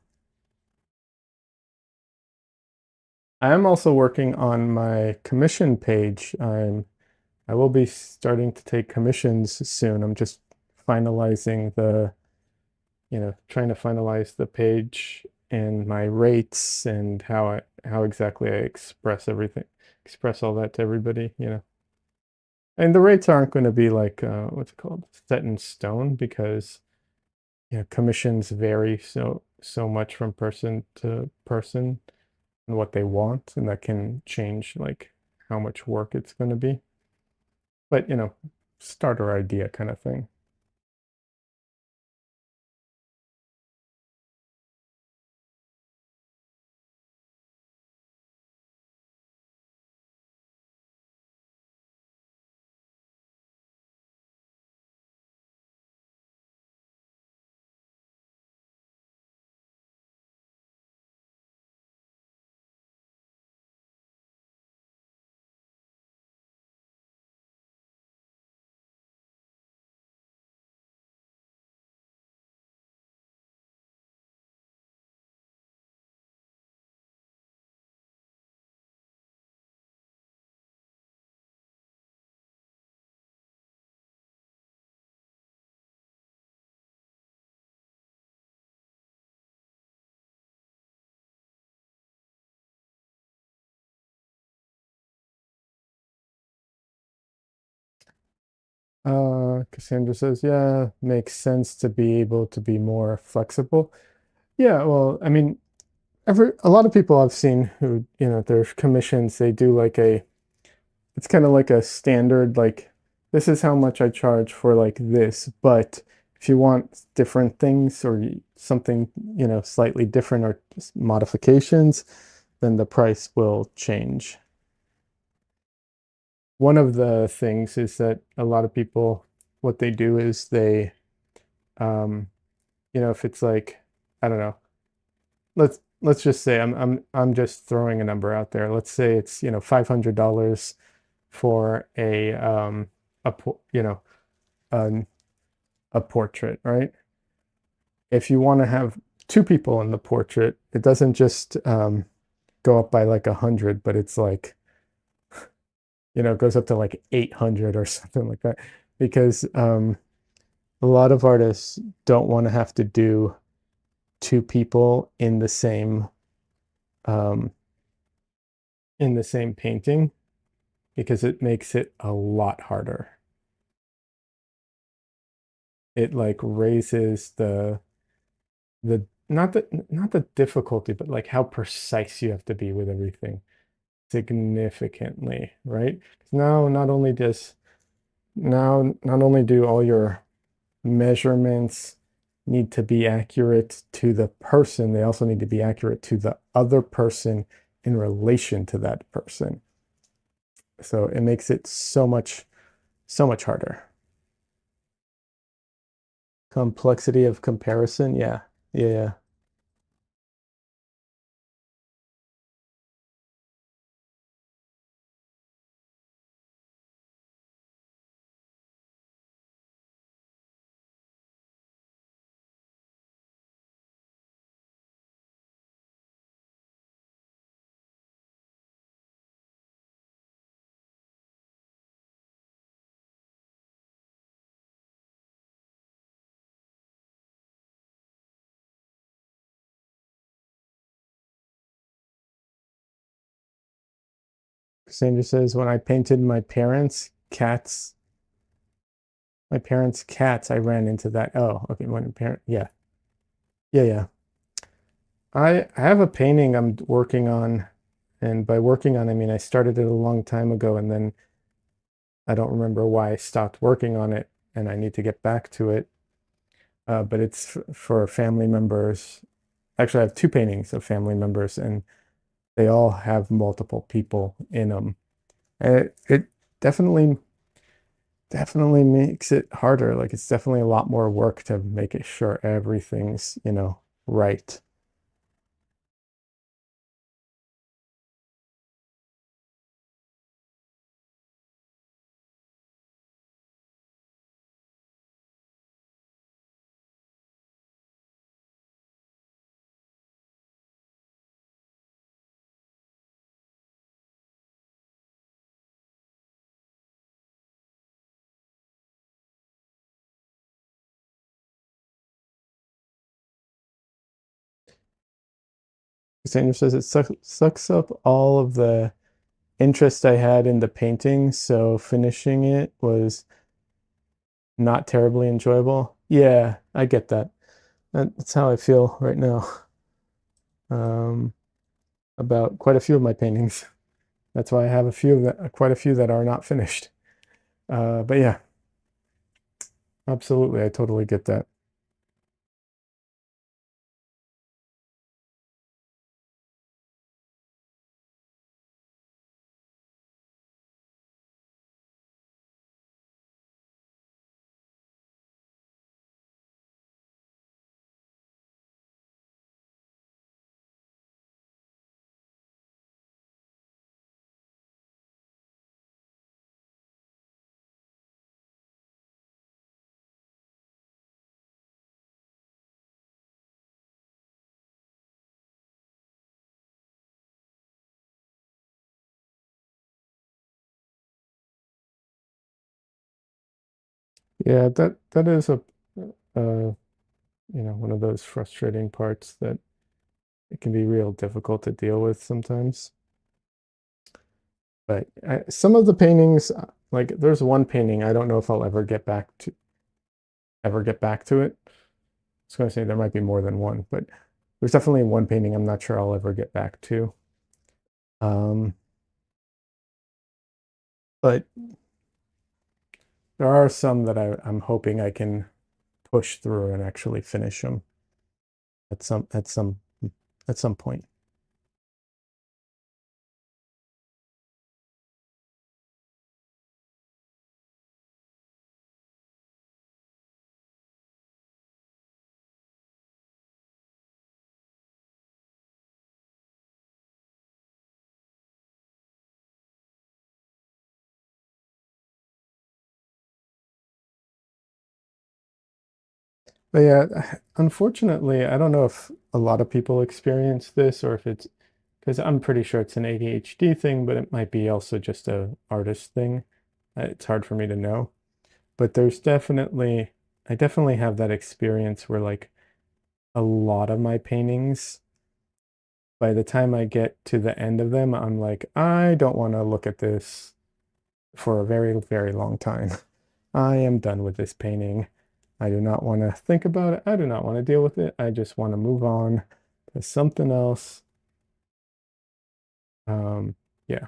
I am also working on my commission page. I will be starting to take commissions soon. I'm just finalizing trying to finalize the page and my rates and how exactly I express all that to everybody. And the rates aren't going to be like what's it called, set in stone because commissions vary so much from person to person and what they want, and that can change like how much work it's going to be. But starter idea kind of thing. Cassandra says, yeah, makes sense to be able to be more flexible. Yeah, well, I mean, a lot of people I've seen who, their commissions, they do like it's kind of like a standard, like, this is how much I charge for like this, but if you want different things or something, slightly different or just modifications, then the price will change. One of the things is that a lot of people, what they do is they, um, if it's like, I don't know, let's just say I'm just throwing a number out there. Let's say it's, $500 for a a, a portrait, right? If you want to have two people in the portrait, it doesn't just go up by like 100, but it's like, it goes up to like 800 or something like that, because a lot of artists don't want to have to do two people um, in the same painting because it makes it a lot harder. It like raises the not the difficulty, but like how precise you have to be with everything significantly, right? Now not only do all your measurements need to be accurate to the person, they also need to be accurate to the other person in relation to that person. So it makes it so much harder. Complexity of comparison, yeah. Yeah, yeah. Sandra says, when I painted my parents' cats, I ran into that. Oh, okay. Yeah, yeah, yeah. I have a painting I'm working on, and by working on, I mean I started it a long time ago, and then I don't remember why I stopped working on it, and I need to get back to it. But it's for family members. Actually, I have two paintings of family members, and they all have multiple people in them. And it definitely definitely makes it harder. Like it's definitely a lot more work to make it sure everything's, right. Sandra says it sucks up all of the interest I had in the painting, so finishing it was not terribly enjoyable. Yeah, I get that. That's how I feel right now um, about quite a few of my paintings. That's why I have quite a few that are not finished. But yeah, absolutely, I totally get that. Yeah, that is one of those frustrating parts that it can be real difficult to deal with sometimes. But some of the paintings, like there's one painting I don't know if I'll ever get back to it. I was going to say there might be more than one, but there's definitely one painting I'm not sure I'll ever get back to. Um, but there are some that I'm hoping I can push through and actually finish them at some point. But yeah, unfortunately, I don't know if a lot of people experience this or if it's because I'm pretty sure it's an ADHD thing, but it might be also just a artist thing. It's hard for me to know. But I definitely have that experience where like a lot of my paintings, by the time I get to the end of them, I'm like, I don't want to look at this for a very, very long time. I am done with this painting. I do not want to think about it. I do not want to deal with it. I just want to move on to something else. Um, yeah,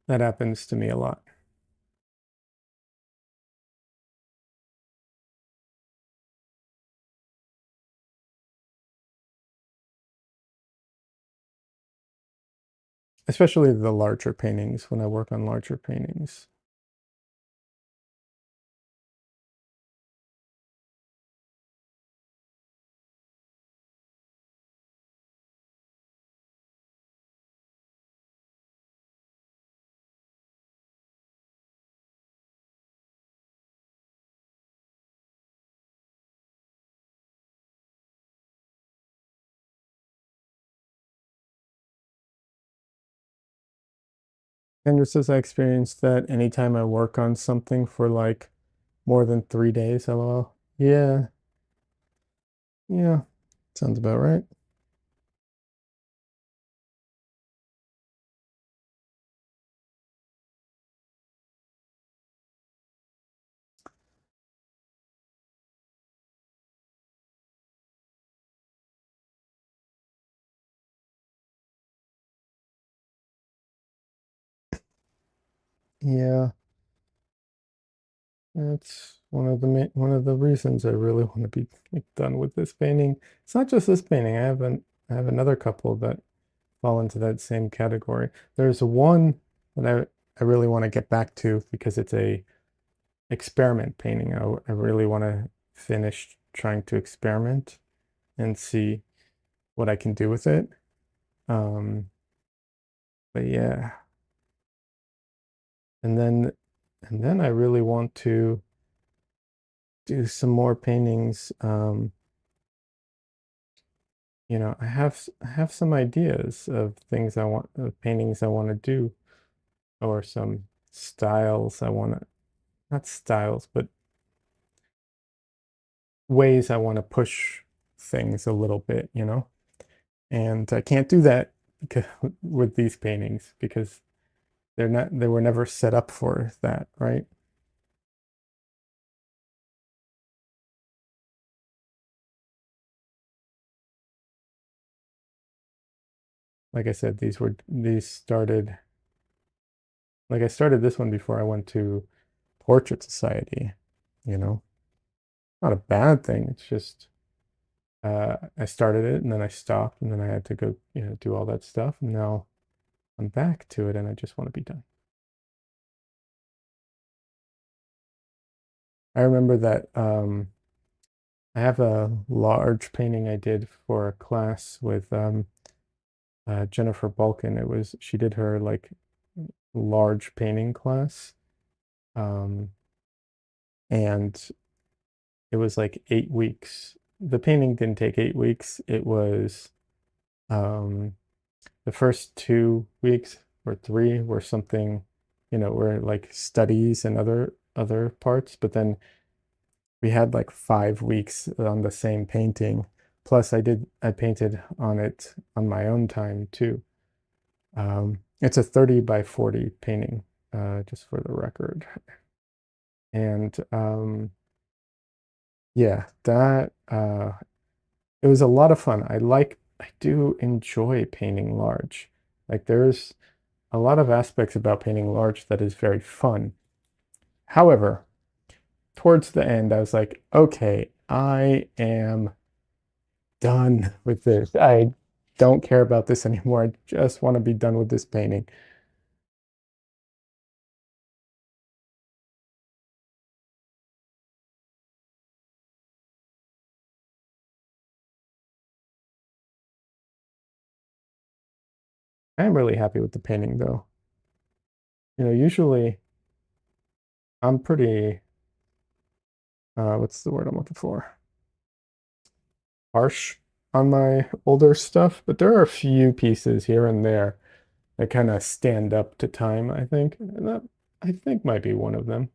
that happens to me a lot, especially the larger paintings when I work on larger paintings. And just as I experienced that anytime I work on something for like more than 3 days, LOL. Yeah, yeah, sounds about right. Yeah, that's one of the reasons I really want to be like, done with this painting. It's not just this painting. I have another couple that fall into that same category. There's one that I really want to get back to because it's a experiment painting. I really want to finish trying to experiment and see what I can do with it. Um, but yeah, and then I really want to do some more paintings. I have some ideas of things of paintings I want to do, or some styles I want to, not styles, but ways I want to push things a little bit, you know? And I can't do that because with these paintings because they were never set up for that, right? Like I said, these started like I started this one before I went to Portrait Society, you know? Not a bad thing. It's just I started it and then I stopped and then I had to go, do all that stuff. And now I'm back to it and I just want to be done. I remember that I have a large painting I did for a class with Jennifer Balkin. She did her like large painting class. Um, and it was like 8 weeks. The painting didn't take 8 weeks. It was um, the first 2 weeks or three were something, were like studies and other parts, but then we had like 5 weeks on the same painting. Plus, I painted on it on my own time too. It's a 30 by 40 painting, just for the record. And yeah, that it was a lot of fun. I do enjoy painting large. Like there's a lot of aspects about painting large that is very fun. However, towards the end, I was like, okay, I am done with this. I don't care about this anymore. I just want to be done with this painting. I'm really happy with the painting though. Usually I'm pretty, what's the word I'm looking for? Harsh on my older stuff, but there are a few pieces here and there that kind of stand up to time, I think. And that, I think, might be one of them.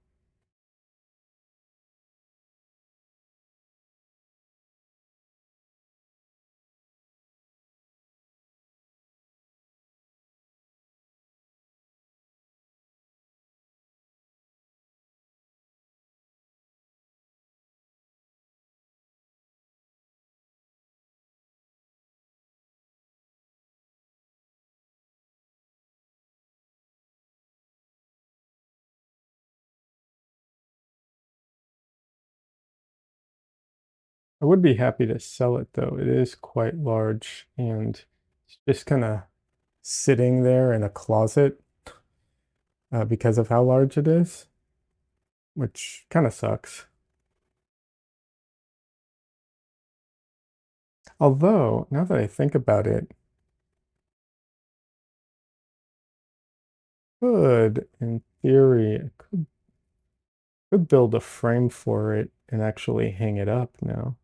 I would be happy to sell it though. It is quite large and it's just kind of sitting there in a closet because of how large it is, which kind of sucks. Although, now that I think about it, could, in theory, I could build a frame for it and actually hang it up now.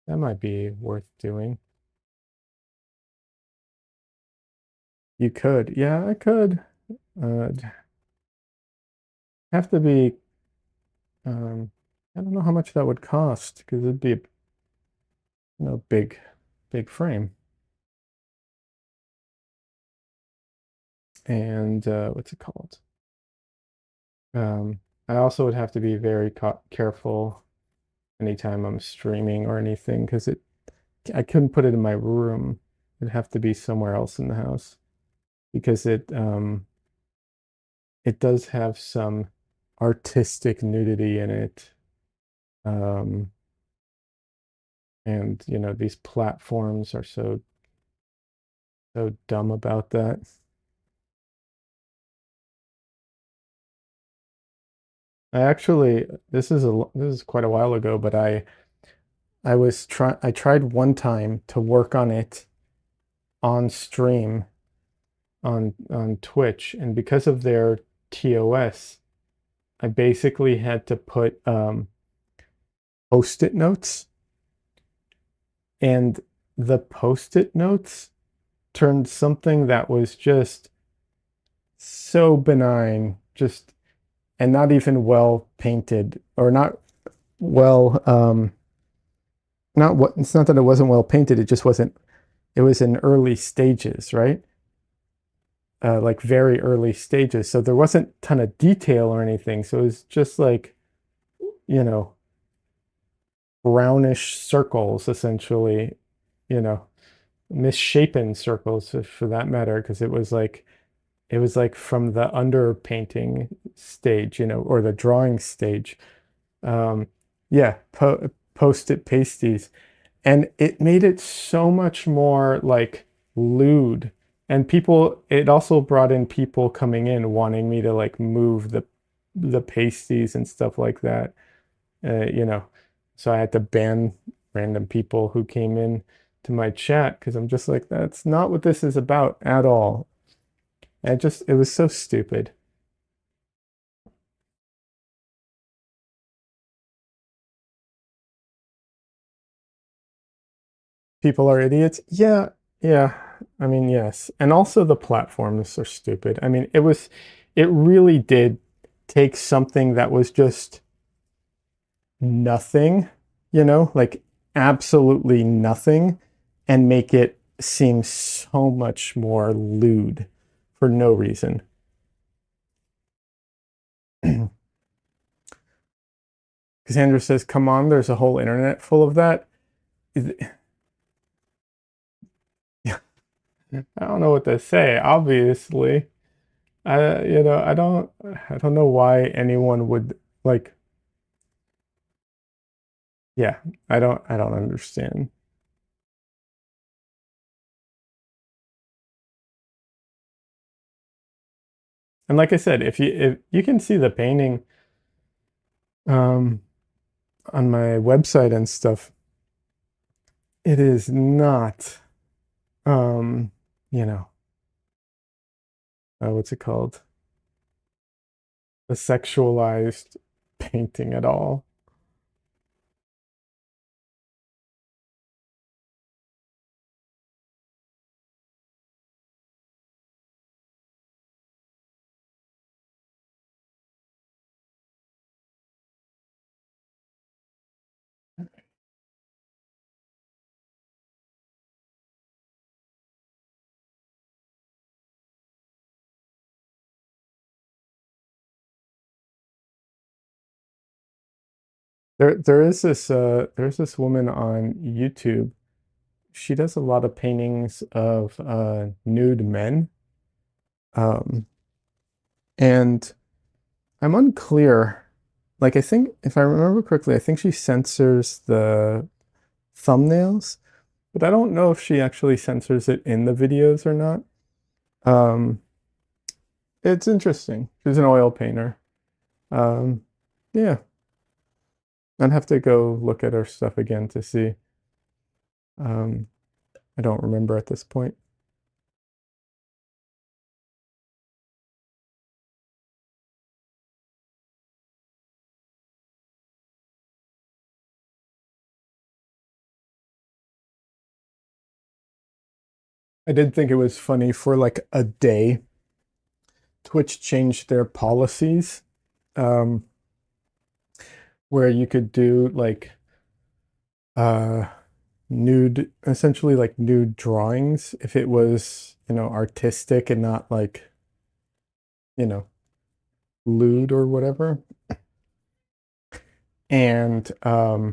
That might be worth doing. You could. Yeah, I could. It'd have to be, um, I don't know how much that would cost because it'd be a big, big frame. And what's it called? I also would have to be very careful anytime I'm streaming or anything because I couldn't put it in my room. It'd have to be somewhere else in the house because it does have some artistic nudity in it. Um, and these platforms are so dumb about that. I actually this is quite a while ago, but I tried one time to work on it on stream on Twitch, and because of their TOS, I basically had to put post-it notes, and the post-it notes turned something that was just so benign, just and not even well painted or not well not what it's not that it wasn't well painted, it just wasn't it was in early stages, right? Like very early stages. So there wasn't a ton of detail or anything. So it was just like, you know, brownish circles essentially, you know, misshapen circles for that matter, because it was like from the underpainting stage, or the drawing stage. Um, yeah, post-it pasties. And it made it so much more like lewd. And it also brought in people coming in wanting me to like move the pasties and stuff like that. Uh, you know, so I had to ban random people who came in to my chat because I'm just like, that's not what this is about at all. And it was so stupid. People are idiots. Yeah, yeah. I mean, yes. And also the platforms are stupid. I mean, it really did take something that was just nothing, like absolutely nothing, and make it seem so much more lewd for no reason. Cassandra says, come on, there's a whole internet full of that. I don't know what to say. Obviously, I don't know why anyone would like, yeah, I don't understand. And like I said, if you can see the painting um on my website and stuff, it is not um, you know, what's it called? A sexualized painting at all. There's this woman on YouTube. She does a lot of paintings of nude men. Um, and I'm unclear. Like I think if I remember correctly, I think she censors the thumbnails, but I don't know if she actually censors it in the videos or not. Um, it's interesting. She's an oil painter. Um, yeah, I'd have to go look at her stuff again to see. Um, I don't remember at this point. I did think it was funny for like a day, Twitch changed their policies, um, where you could do like uh nude, essentially like nude drawings if it was, artistic and not like, you know, lewd or whatever. And I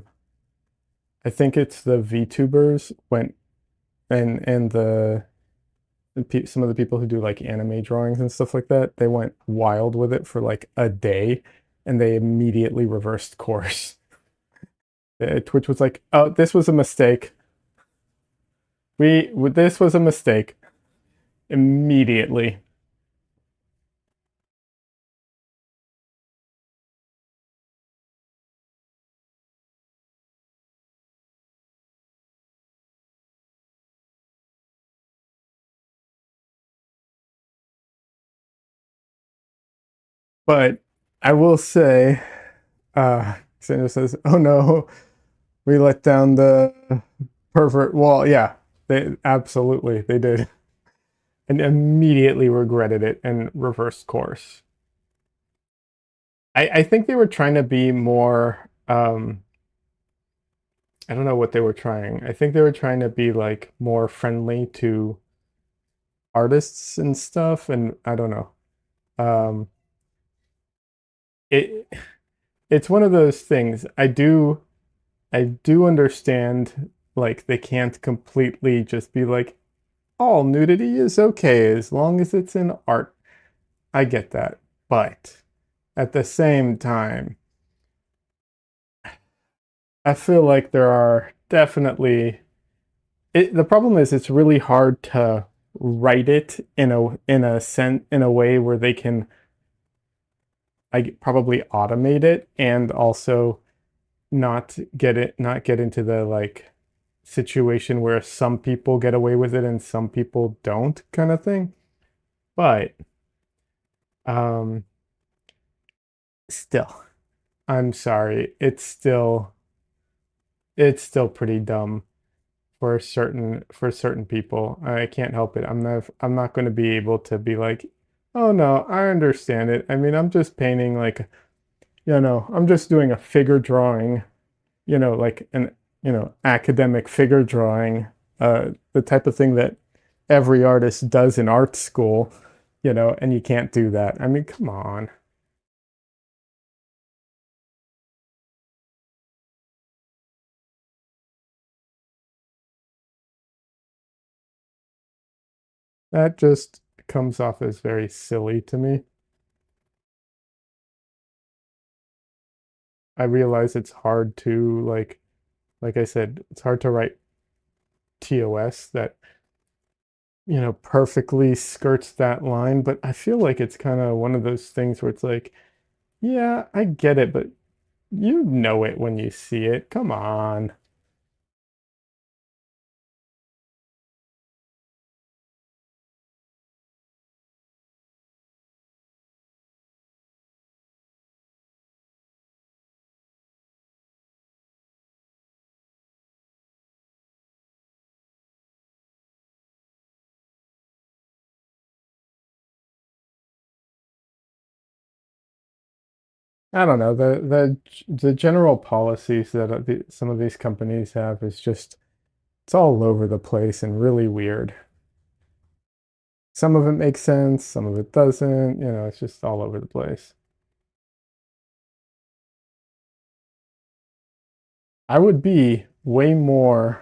think it's the VTubers went and some of the people who do like anime drawings and stuff like that, they went wild with it for like a day and they immediately reversed course. Twitch was like, "Oh, this was a mistake. This was a mistake." Immediately. But I will say, Sandra says, "Oh no, we let down the pervert wall." Yeah, they did, and immediately regretted it and reversed course. I think they were trying to be more. I don't know what they were trying. I think they were trying to be like more friendly to artists and stuff, and I don't know. Um, it it's one of those things. I do understand like they can't completely just be like all nudity is okay as long as it's in art. I get that. But at the same time, I feel like there are definitely the problem is it's really hard to write it in a way where they can probably automate it and also not get into the like situation where some people get away with it and some people don't kind of thing. But um still, I'm sorry. It's still pretty dumb for certain people. I can't help it. I'm not going to be able to be like, "Oh no, I understand it." I mean, I'm just painting like, I'm just doing a figure drawing, like an, academic figure drawing, the type of thing that every artist does in art school, and you can't do that. I mean, come on. That just comes off as very silly to me. I realize it's hard to like I said, it's hard to write TOS that, perfectly skirts that line, but I feel like it's kind of one of those things where it's like, yeah, I get it, but you know it when you see it. Come on. I don't know. The general policies that some of these companies have is just it's all over the place and really weird. Some of it makes sense, some of it doesn't, it's just all over the place. I would be way more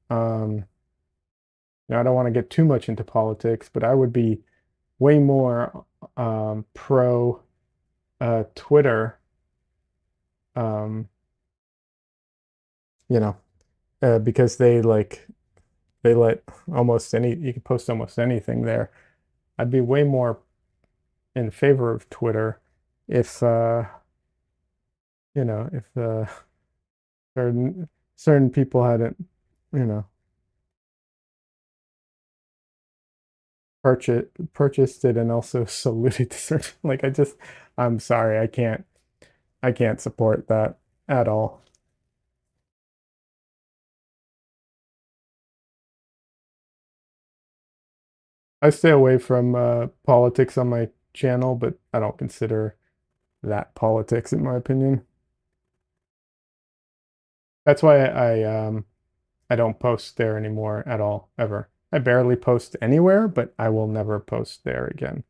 um I don't want to get too much into politics, but I would be way more pro Twitter, um, you know, because they let almost any you can post almost anything there. I'd be way more in favor of Twitter if if certain people hadn't, you know, purchased it and also saluted to certain like I'm sorry, I can't support that at all. I stay away from politics on my channel, but I don't consider that politics in my opinion. That's why I don't post there anymore at all, ever. I barely post anywhere, but I will never post there again.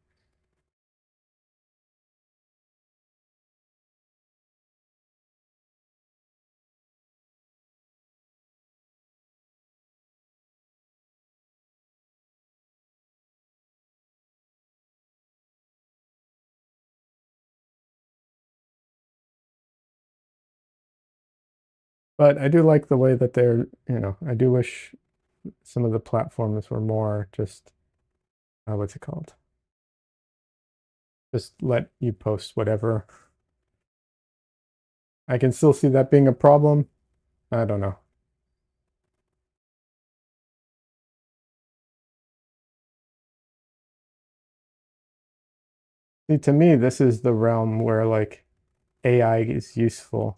But I do like the way that I do wish some of the platforms were more just what's it called? Just let you post whatever. I can still see that being a problem. I don't know. See, to me, this is the realm where like AI is useful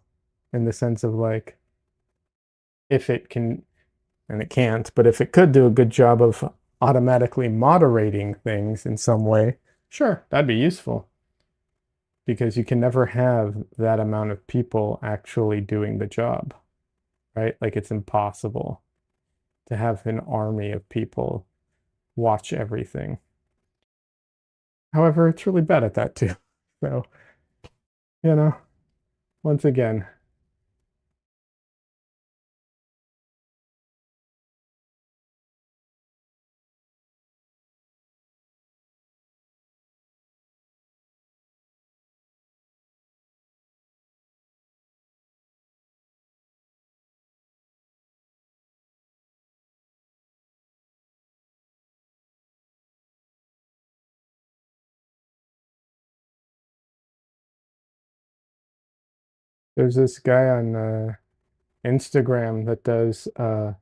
in the sense of like if it can, and it can't, but if it could do a good job of automatically moderating things in some way, sure, that'd be useful because you can never have that amount of people actually doing the job, right? Like it's impossible to have an army of people watch everything. However, it's really bad at that too. So, you know, once again, there's this guy on Instagram that does a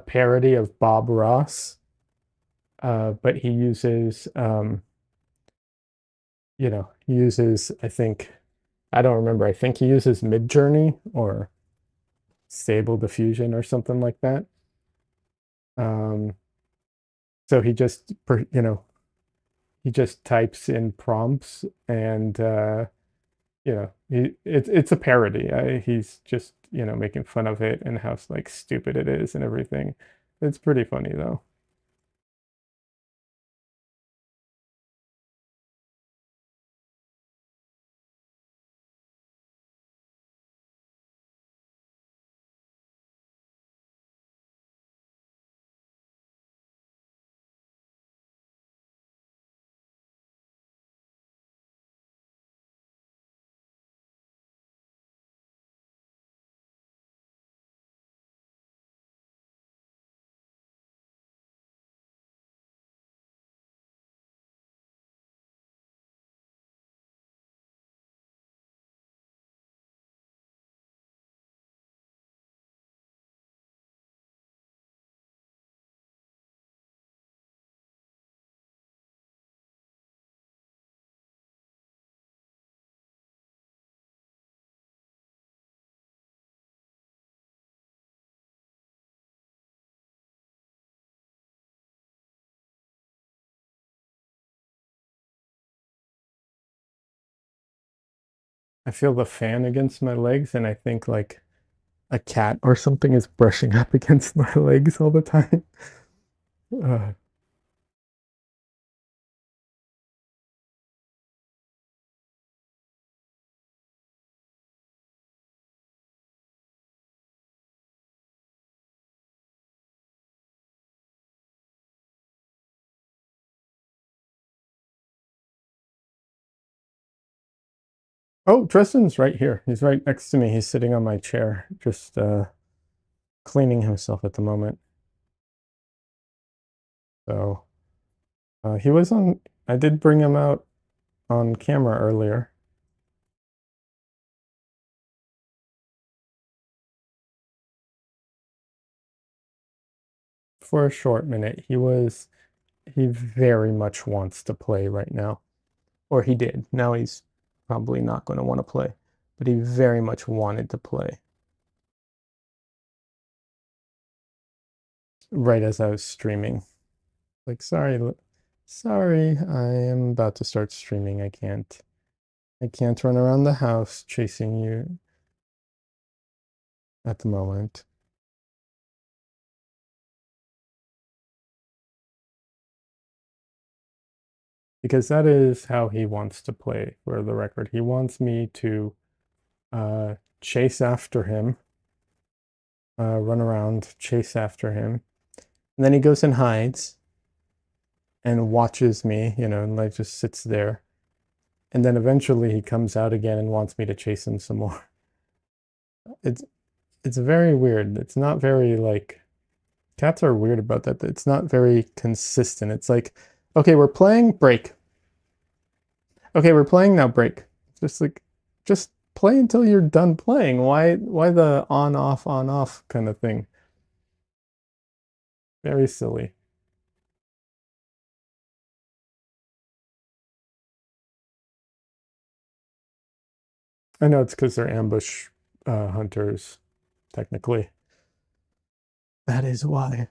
parody of Bob Ross, but he uses, he uses, I don't remember, I think he uses Midjourney or Stable Diffusion or something like that. Um, so he just types in prompts and, it's a parody. He's just, making fun of it and how like stupid it is and everything. It's pretty funny though. I feel the fan against my legs, and I think like a cat or something is brushing up against my legs all the time. Uh, oh, Tristan's right here. He's right next to me. He's sitting on my chair, just cleaning himself at the moment. So he was on. I did bring him out on camera earlier for a short minute. He very much wants to play right now, or he did. Now he's probably not going to want to play, but he very much wanted to play right as I was streaming. Like, sorry, I am about to start streaming. I can't run around the house chasing you at the moment. Because that is how he wants to play, for the record. He wants me to chase after him, run around, chase after him. And then he goes and hides and watches me, and like just sits there. And then eventually he comes out again and wants me to chase him some more. It's it's very weird. It's not very like cats are weird about that. It's not very consistent. It's like, okay, we're playing, break. Okay, we're playing now, break. Just like just play until you're done playing. Why the on off kind of thing? Very silly. I know it's because they're ambush hunters, technically. That is why.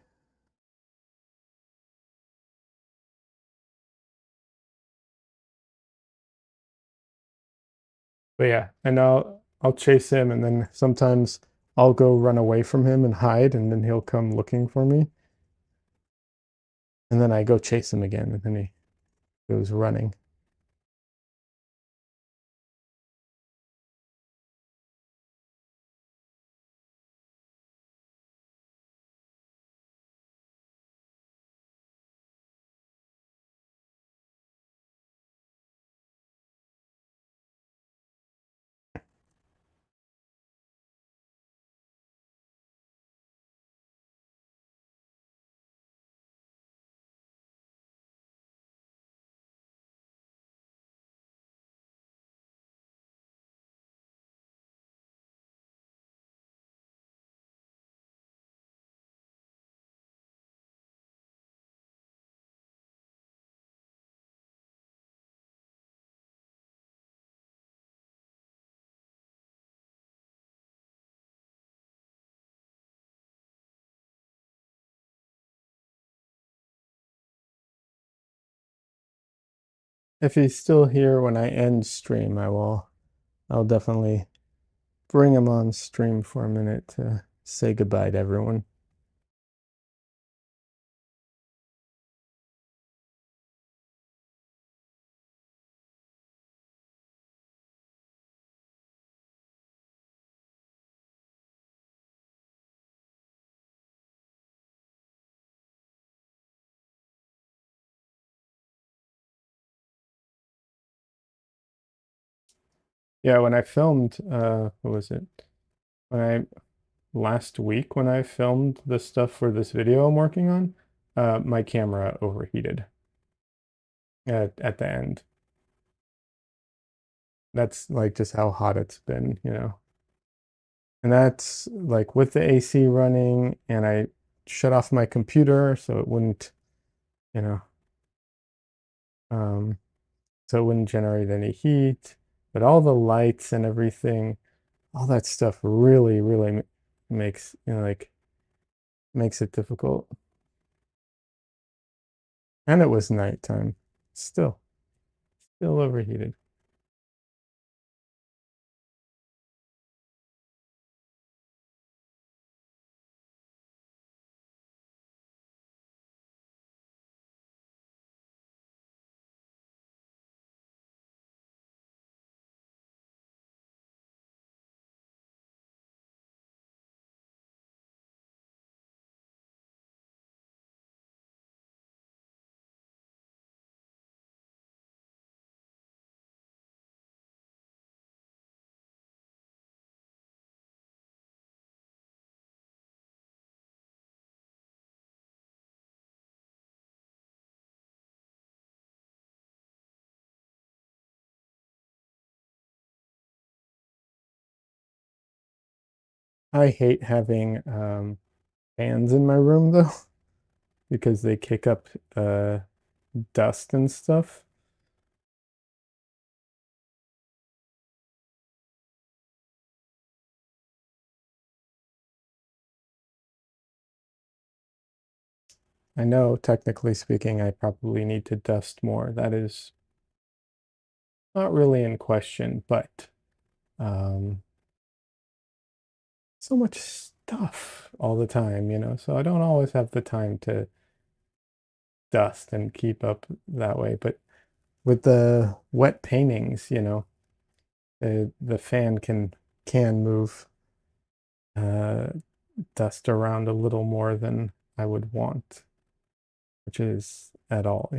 But yeah, and I'll chase him, and then sometimes I'll go run away from him and hide, and then he'll come looking for me, and then I go chase him again, and then he goes running. If he's still here when I end stream, I'll definitely bring him on stream for a minute to say goodbye to everyone. Yeah, when I filmed, what was it? When I last week when I filmed the stuff for this video I'm working on, my camera overheated at the end. That's like just how hot it's been. And that's like with the AC running, and I shut off my computer so it wouldn't, you know, um, so it wouldn't generate any heat. But all the lights and everything, all that stuff really makes, like makes it difficult. And it was nighttime. Still overheated. I hate having fans in my room though, because they kick up dust and stuff. I know, technically speaking, I probably need to dust more. That is not really in question, but um, so much stuff all the time, so I don't always have the time to dust and keep up that way. But with the wet paintings, the fan can move uh, dust around a little more than I would want, which is at all.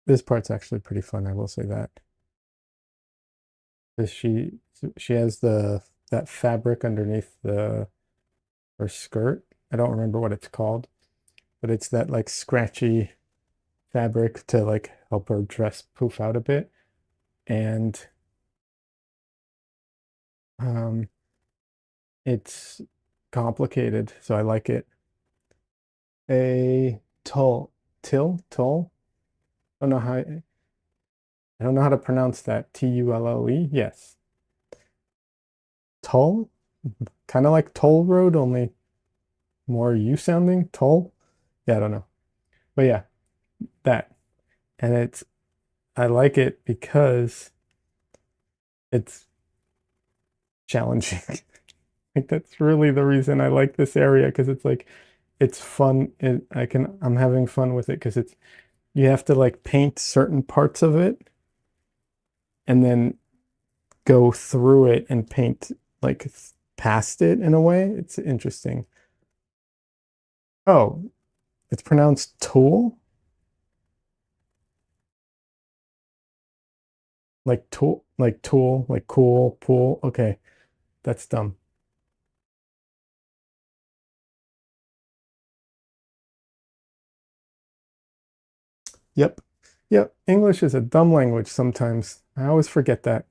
This part's actually pretty fun, I will say that. 'Cause she has that fabric underneath the her skirt. I don't remember what it's called, but it's that like scratchy fabric to like help her dress poof out a bit. And um it's complicated, so I like it. A tulle. I don't know how I don't know how to pronounce that. Tulle? Yes. Tulle? Kind of like toll road, only more you sounding. Toll? Yeah, I don't know. But yeah, that. And I like it because it's challenging. Like that's really the reason I like this area because it's like it's fun. I'm having fun with it because it's you have to like paint certain parts of it and then go through it and paint like past it in a way. It's interesting. Oh, it's pronounced tool? Like tool, like cool, pool. Okay, that's dumb. Yep. Yep. English is a dumb language sometimes. I always forget that.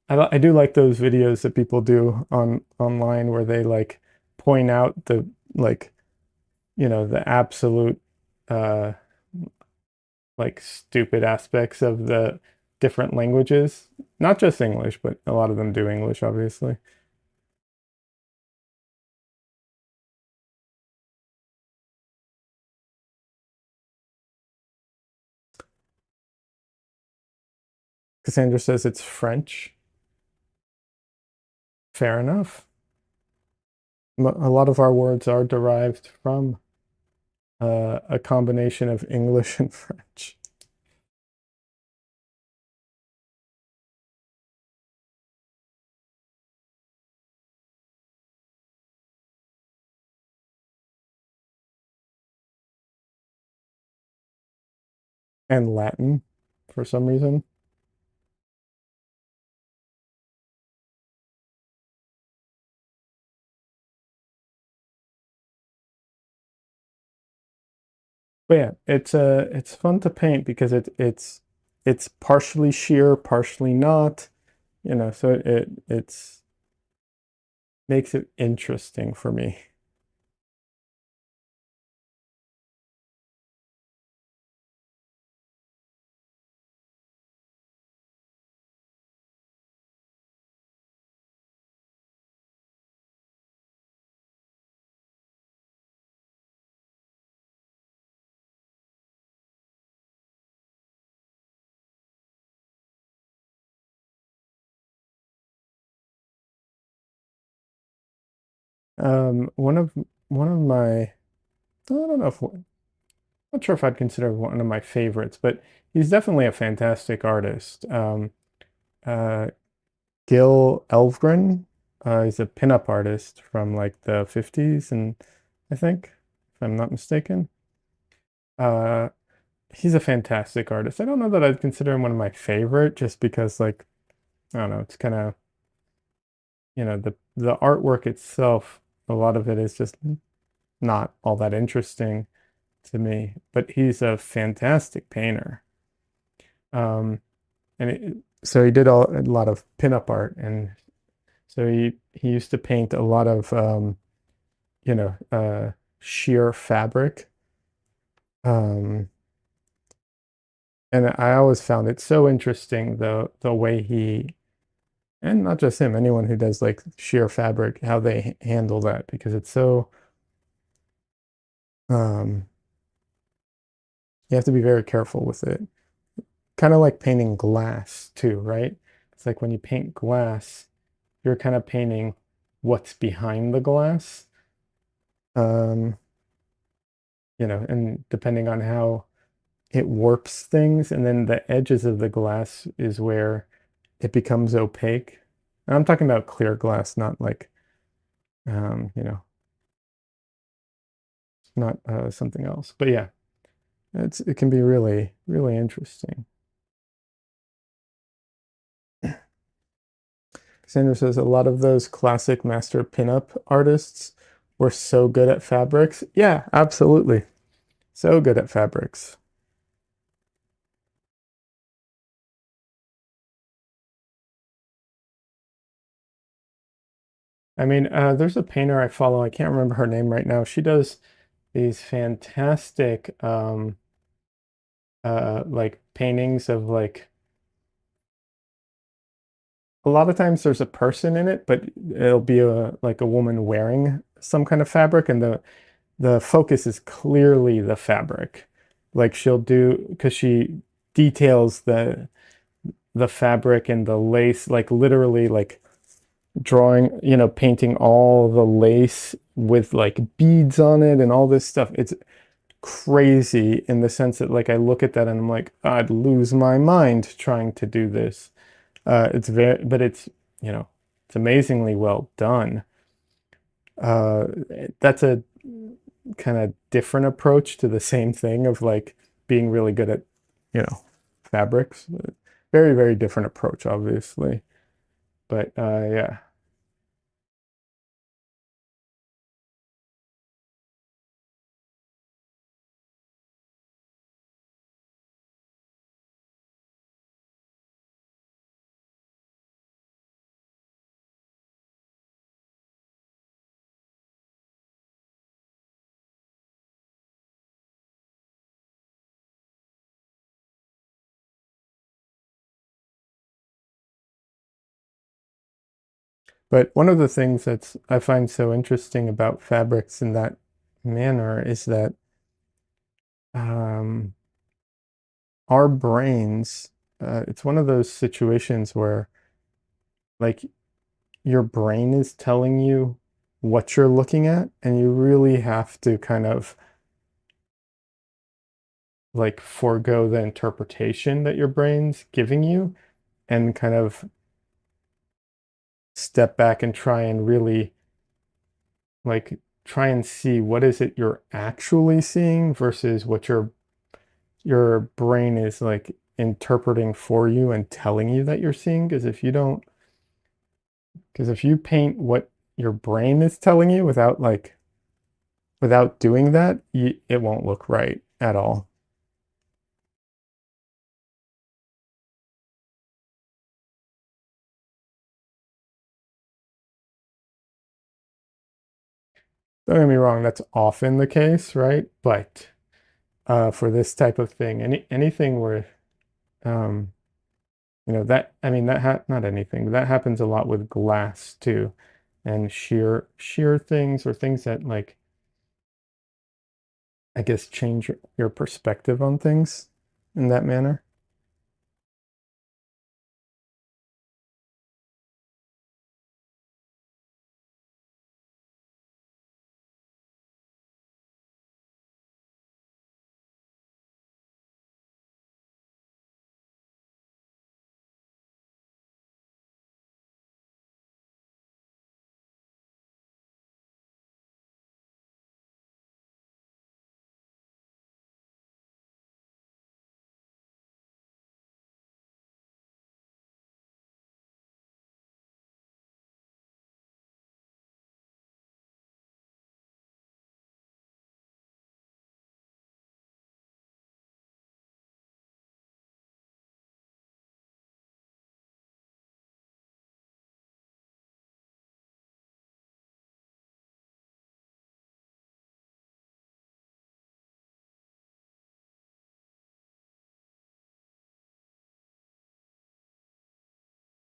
I do like those videos that people do online where they like point out the like the absolute uh like stupid aspects of the different languages. Not just English, but a lot of them do English, obviously. Cassandra says it's French. Fair enough. A lot of our words are derived from a combination of English and French. And Latin for some reason. But yeah, it's fun to paint because it's partially sheer, partially not, so it's makes it interesting for me. Um, one of one of my I don't know if not sure if I'd consider one of my favorites, but he's definitely a fantastic artist. Uh, Gil Elvgren, he's a pinup artist from like the 50s, and I think, if I'm not mistaken. Uh, he's a fantastic artist. I don't know that I'd consider him one of my favorite, just because like, I don't know, it's kind of, the artwork itself, a lot of it is just not all that interesting to me, but he's a fantastic painter. Um, so he did a lot of pinup art, and so he used to paint a lot of you know, sheer fabric. Um, and I always found it so interesting the way he, and not just him, anyone who does like sheer fabric, how they handle that, because it's so um, you have to be very careful with it. Kind of like painting glass too, right? It's like when you paint glass, you're kind of painting what's behind the glass. Um, and depending on how it warps things, and then the edges of the glass is where it becomes opaque. And I'm talking about clear glass, not like, um, you know, not something else. But yeah, it can be really, really interesting. Sandra says a lot of those classic master pinup artists were so good at fabrics. Yeah, absolutely. So good at fabrics. I mean, there's a painter I follow. I can't remember her name right now. She does these fantastic like paintings of like, a lot of times there's a person in it, but it'll be a woman wearing some kind of fabric, and the focus is clearly the fabric. Like she'll do, because she details the fabric and the lace, like literally like drawing, painting all the lace with like beads on it and all this stuff. It's crazy in the sense that like I look at that and I'm like, I'd lose my mind trying to do this. But it's amazingly well done. Uh, that's a kind of different approach to the same thing of like being really good at, you know, fabrics. Very, very different approach, obviously. But yeah. But one of the things that's I find so interesting about fabrics in that manner is that um, our brains, it's one of those situations where like your brain is telling you what you're looking at, and you really have to kind of like forego the interpretation that your brain's giving you, and kind of step back and try and really like try and see what is it you're actually seeing versus what your brain is like interpreting for you and telling you that you're seeing. Because if you paint what your brain is telling you without doing that, it won't look right at all. Don't get me wrong, that's often the case, right? But for this type of thing, anything where um, that, I mean, not anything, but that happens a lot with glass too, and sheer things, or things that like, I guess, change your perspective on things in that manner.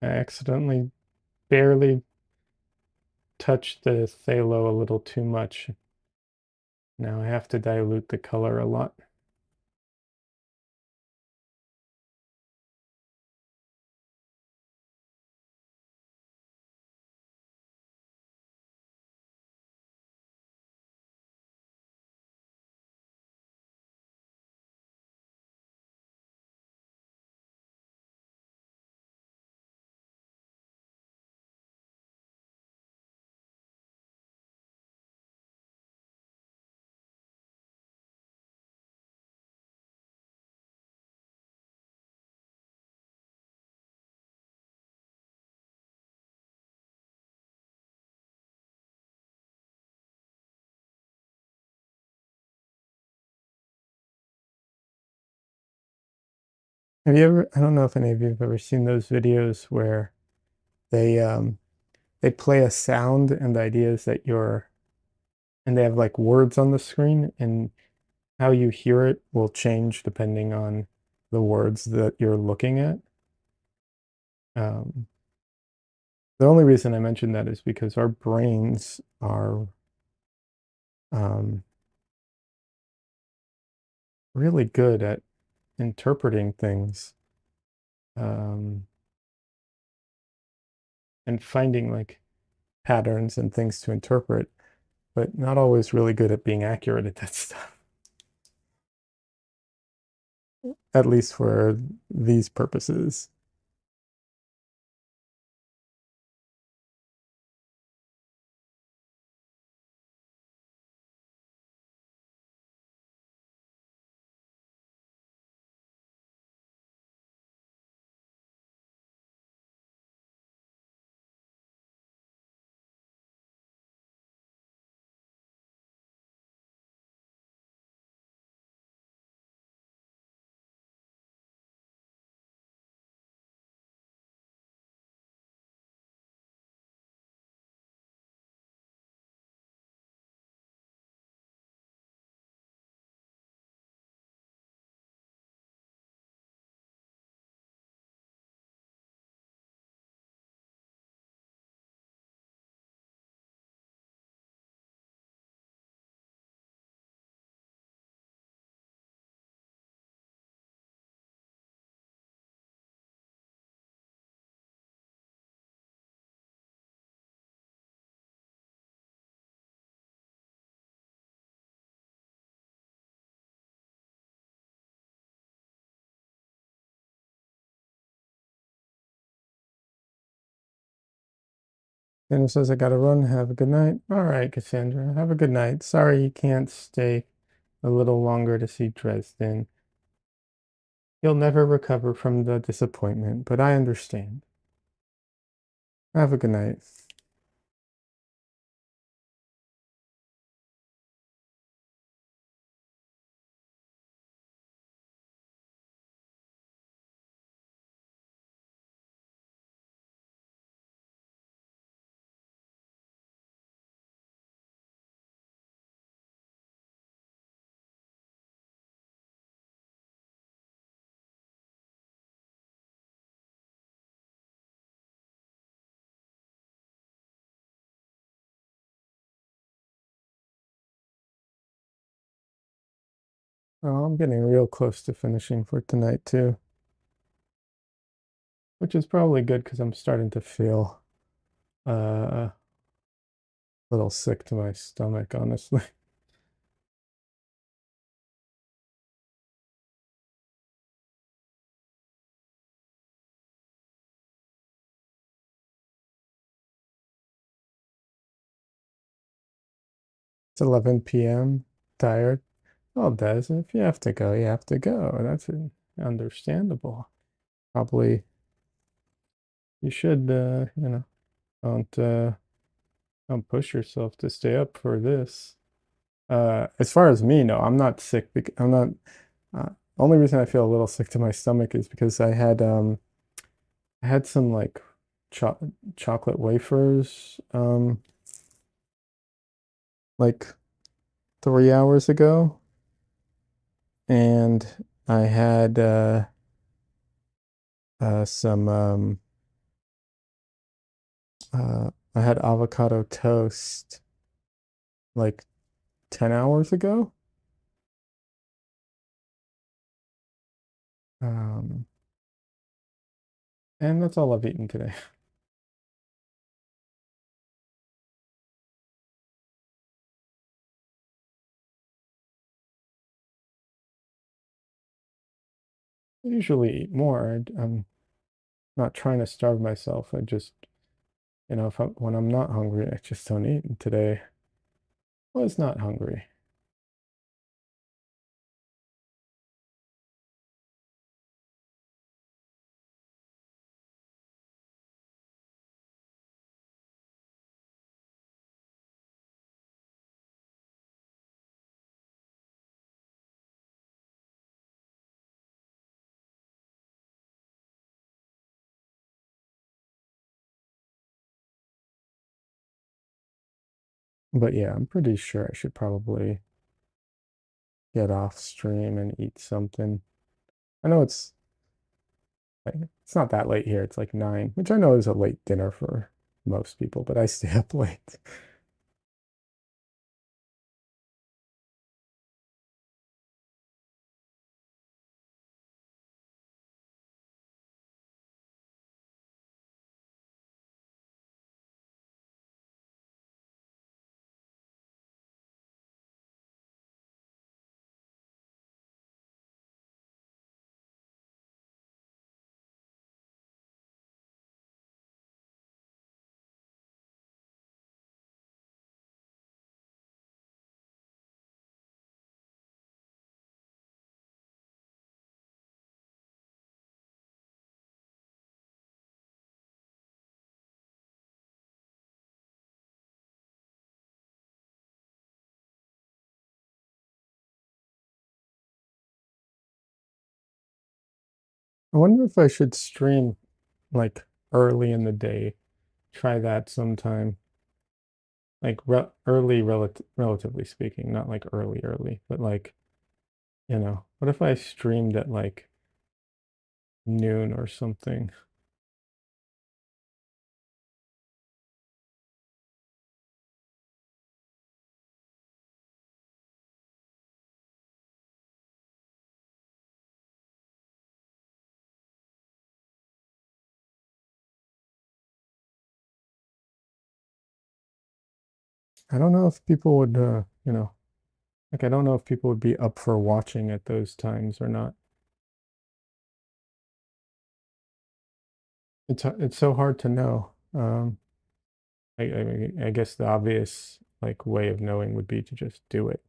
I accidentally barely touched the phthalo a little too much. Now I have to dilute the color a lot. Have you ever, I don't know if any of you have ever seen those videos where they they play a sound and the idea is that you're, and they have like words on the screen and how you hear it will change depending on the words that you're looking at. Um, the only reason I mention that is because our brains are um, really good at interpreting things um, and finding like patterns and things to interpret, but not always really good at being accurate at that stuff, at least for these purposes. And it says, I gotta run. Have a good night. All right, Cassandra, have a good night. Sorry you can't stay a little longer to see Dresden. You'll never recover from the disappointment, but I understand. Have a good night. Oh, I'm getting real close to finishing for tonight too, which is probably good because I'm starting to feel a little sick to my stomach, honestly. It's 11 p.m. Tired. Well, Des, if you have to go, you have to go. That's understandable. Probably you should, don't don't push yourself to stay up for this. As far as me, no, I'm not sick. I'm not. Only reason I feel a little sick to my stomach is because I had some like cho chocolate wafers like 3 hours ago, and I had some I had avocado toast like 10 hours ago. Um, and that's all I've eaten today. I usually eat more. I'm not trying to starve myself. I just, if when I'm not hungry, I just don't eat. And today I was not hungry. But yeah, I'm pretty sure I should probably get off stream and eat something. I know it's not that late here. It's like 9, which I know is a late dinner for most people, but I stay up late. I wonder if I should stream like early in the day. Try that sometime. Like early, relatively speaking, not like early, but like, what if I streamed at like noon or something? I don't know if people would, like I don't know if people would be up for watching at those times or not. It's so hard to know. I guess the obvious like way of knowing would be to just do it.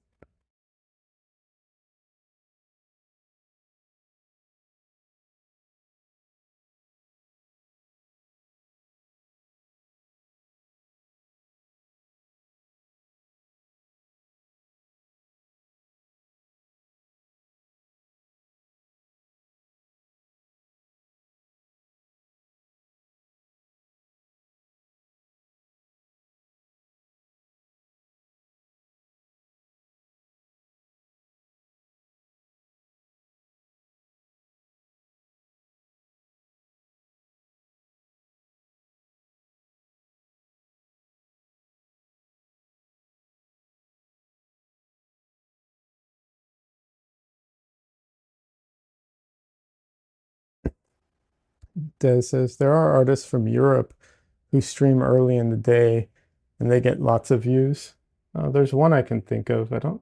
Des says there are artists from Europe who stream early in the day and they get lots of views. There's one I can think of. I don't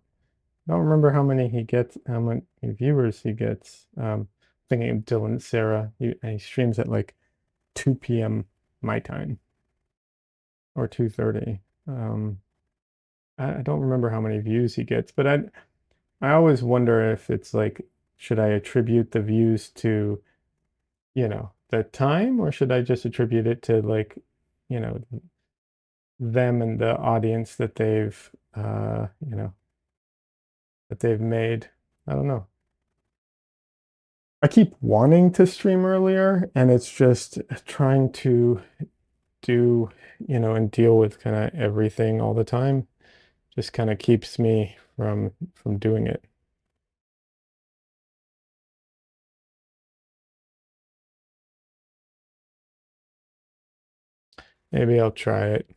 remember how many he gets, how many viewers he gets. Thinking of Dylan Sarah, he streams at like 2 p.m. my time or 2:30. I don't remember how many views he gets, but I always wonder if it's like, should I attribute the views to, the time, or should I just attribute it to like, you know, them and the audience that they've made. I don't know. I keep wanting to stream earlier, and it's just trying to do, and deal with kind of everything all the time. Just kind of keeps me from doing it. Maybe I'll try it.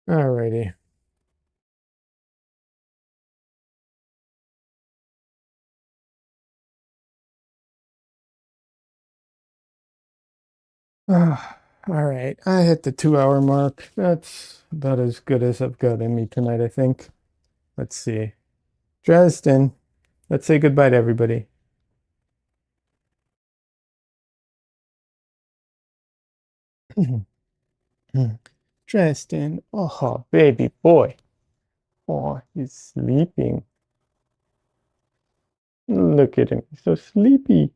Alrighty. All right, I hit the 2 hour mark. That's about as good as I've got in me tonight, I think. Let's see. Dresden, let's say goodbye to everybody. Dresden, oh, baby boy. Oh, he's sleeping. Look at him, he's so sleepy.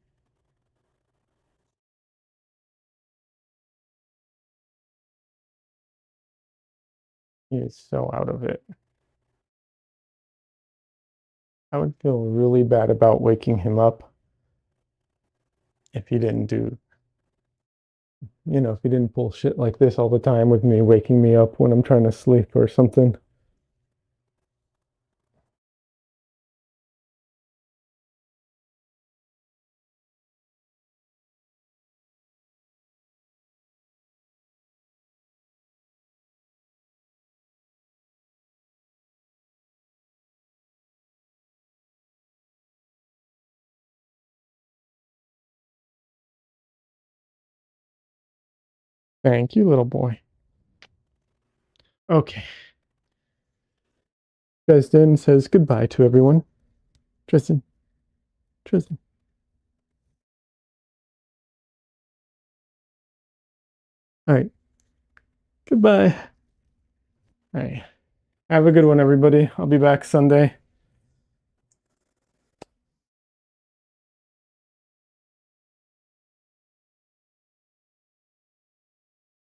He is so out of it. I would feel really bad about waking him up if he didn't do, if he didn't pull shit like this all the time with me, waking me up when I'm trying to sleep or something. Thank you, little boy. Okay. Dresden says goodbye to everyone. Dresden, Dresden. All right. Goodbye. All right. Have a good one, everybody. I'll be back Sunday.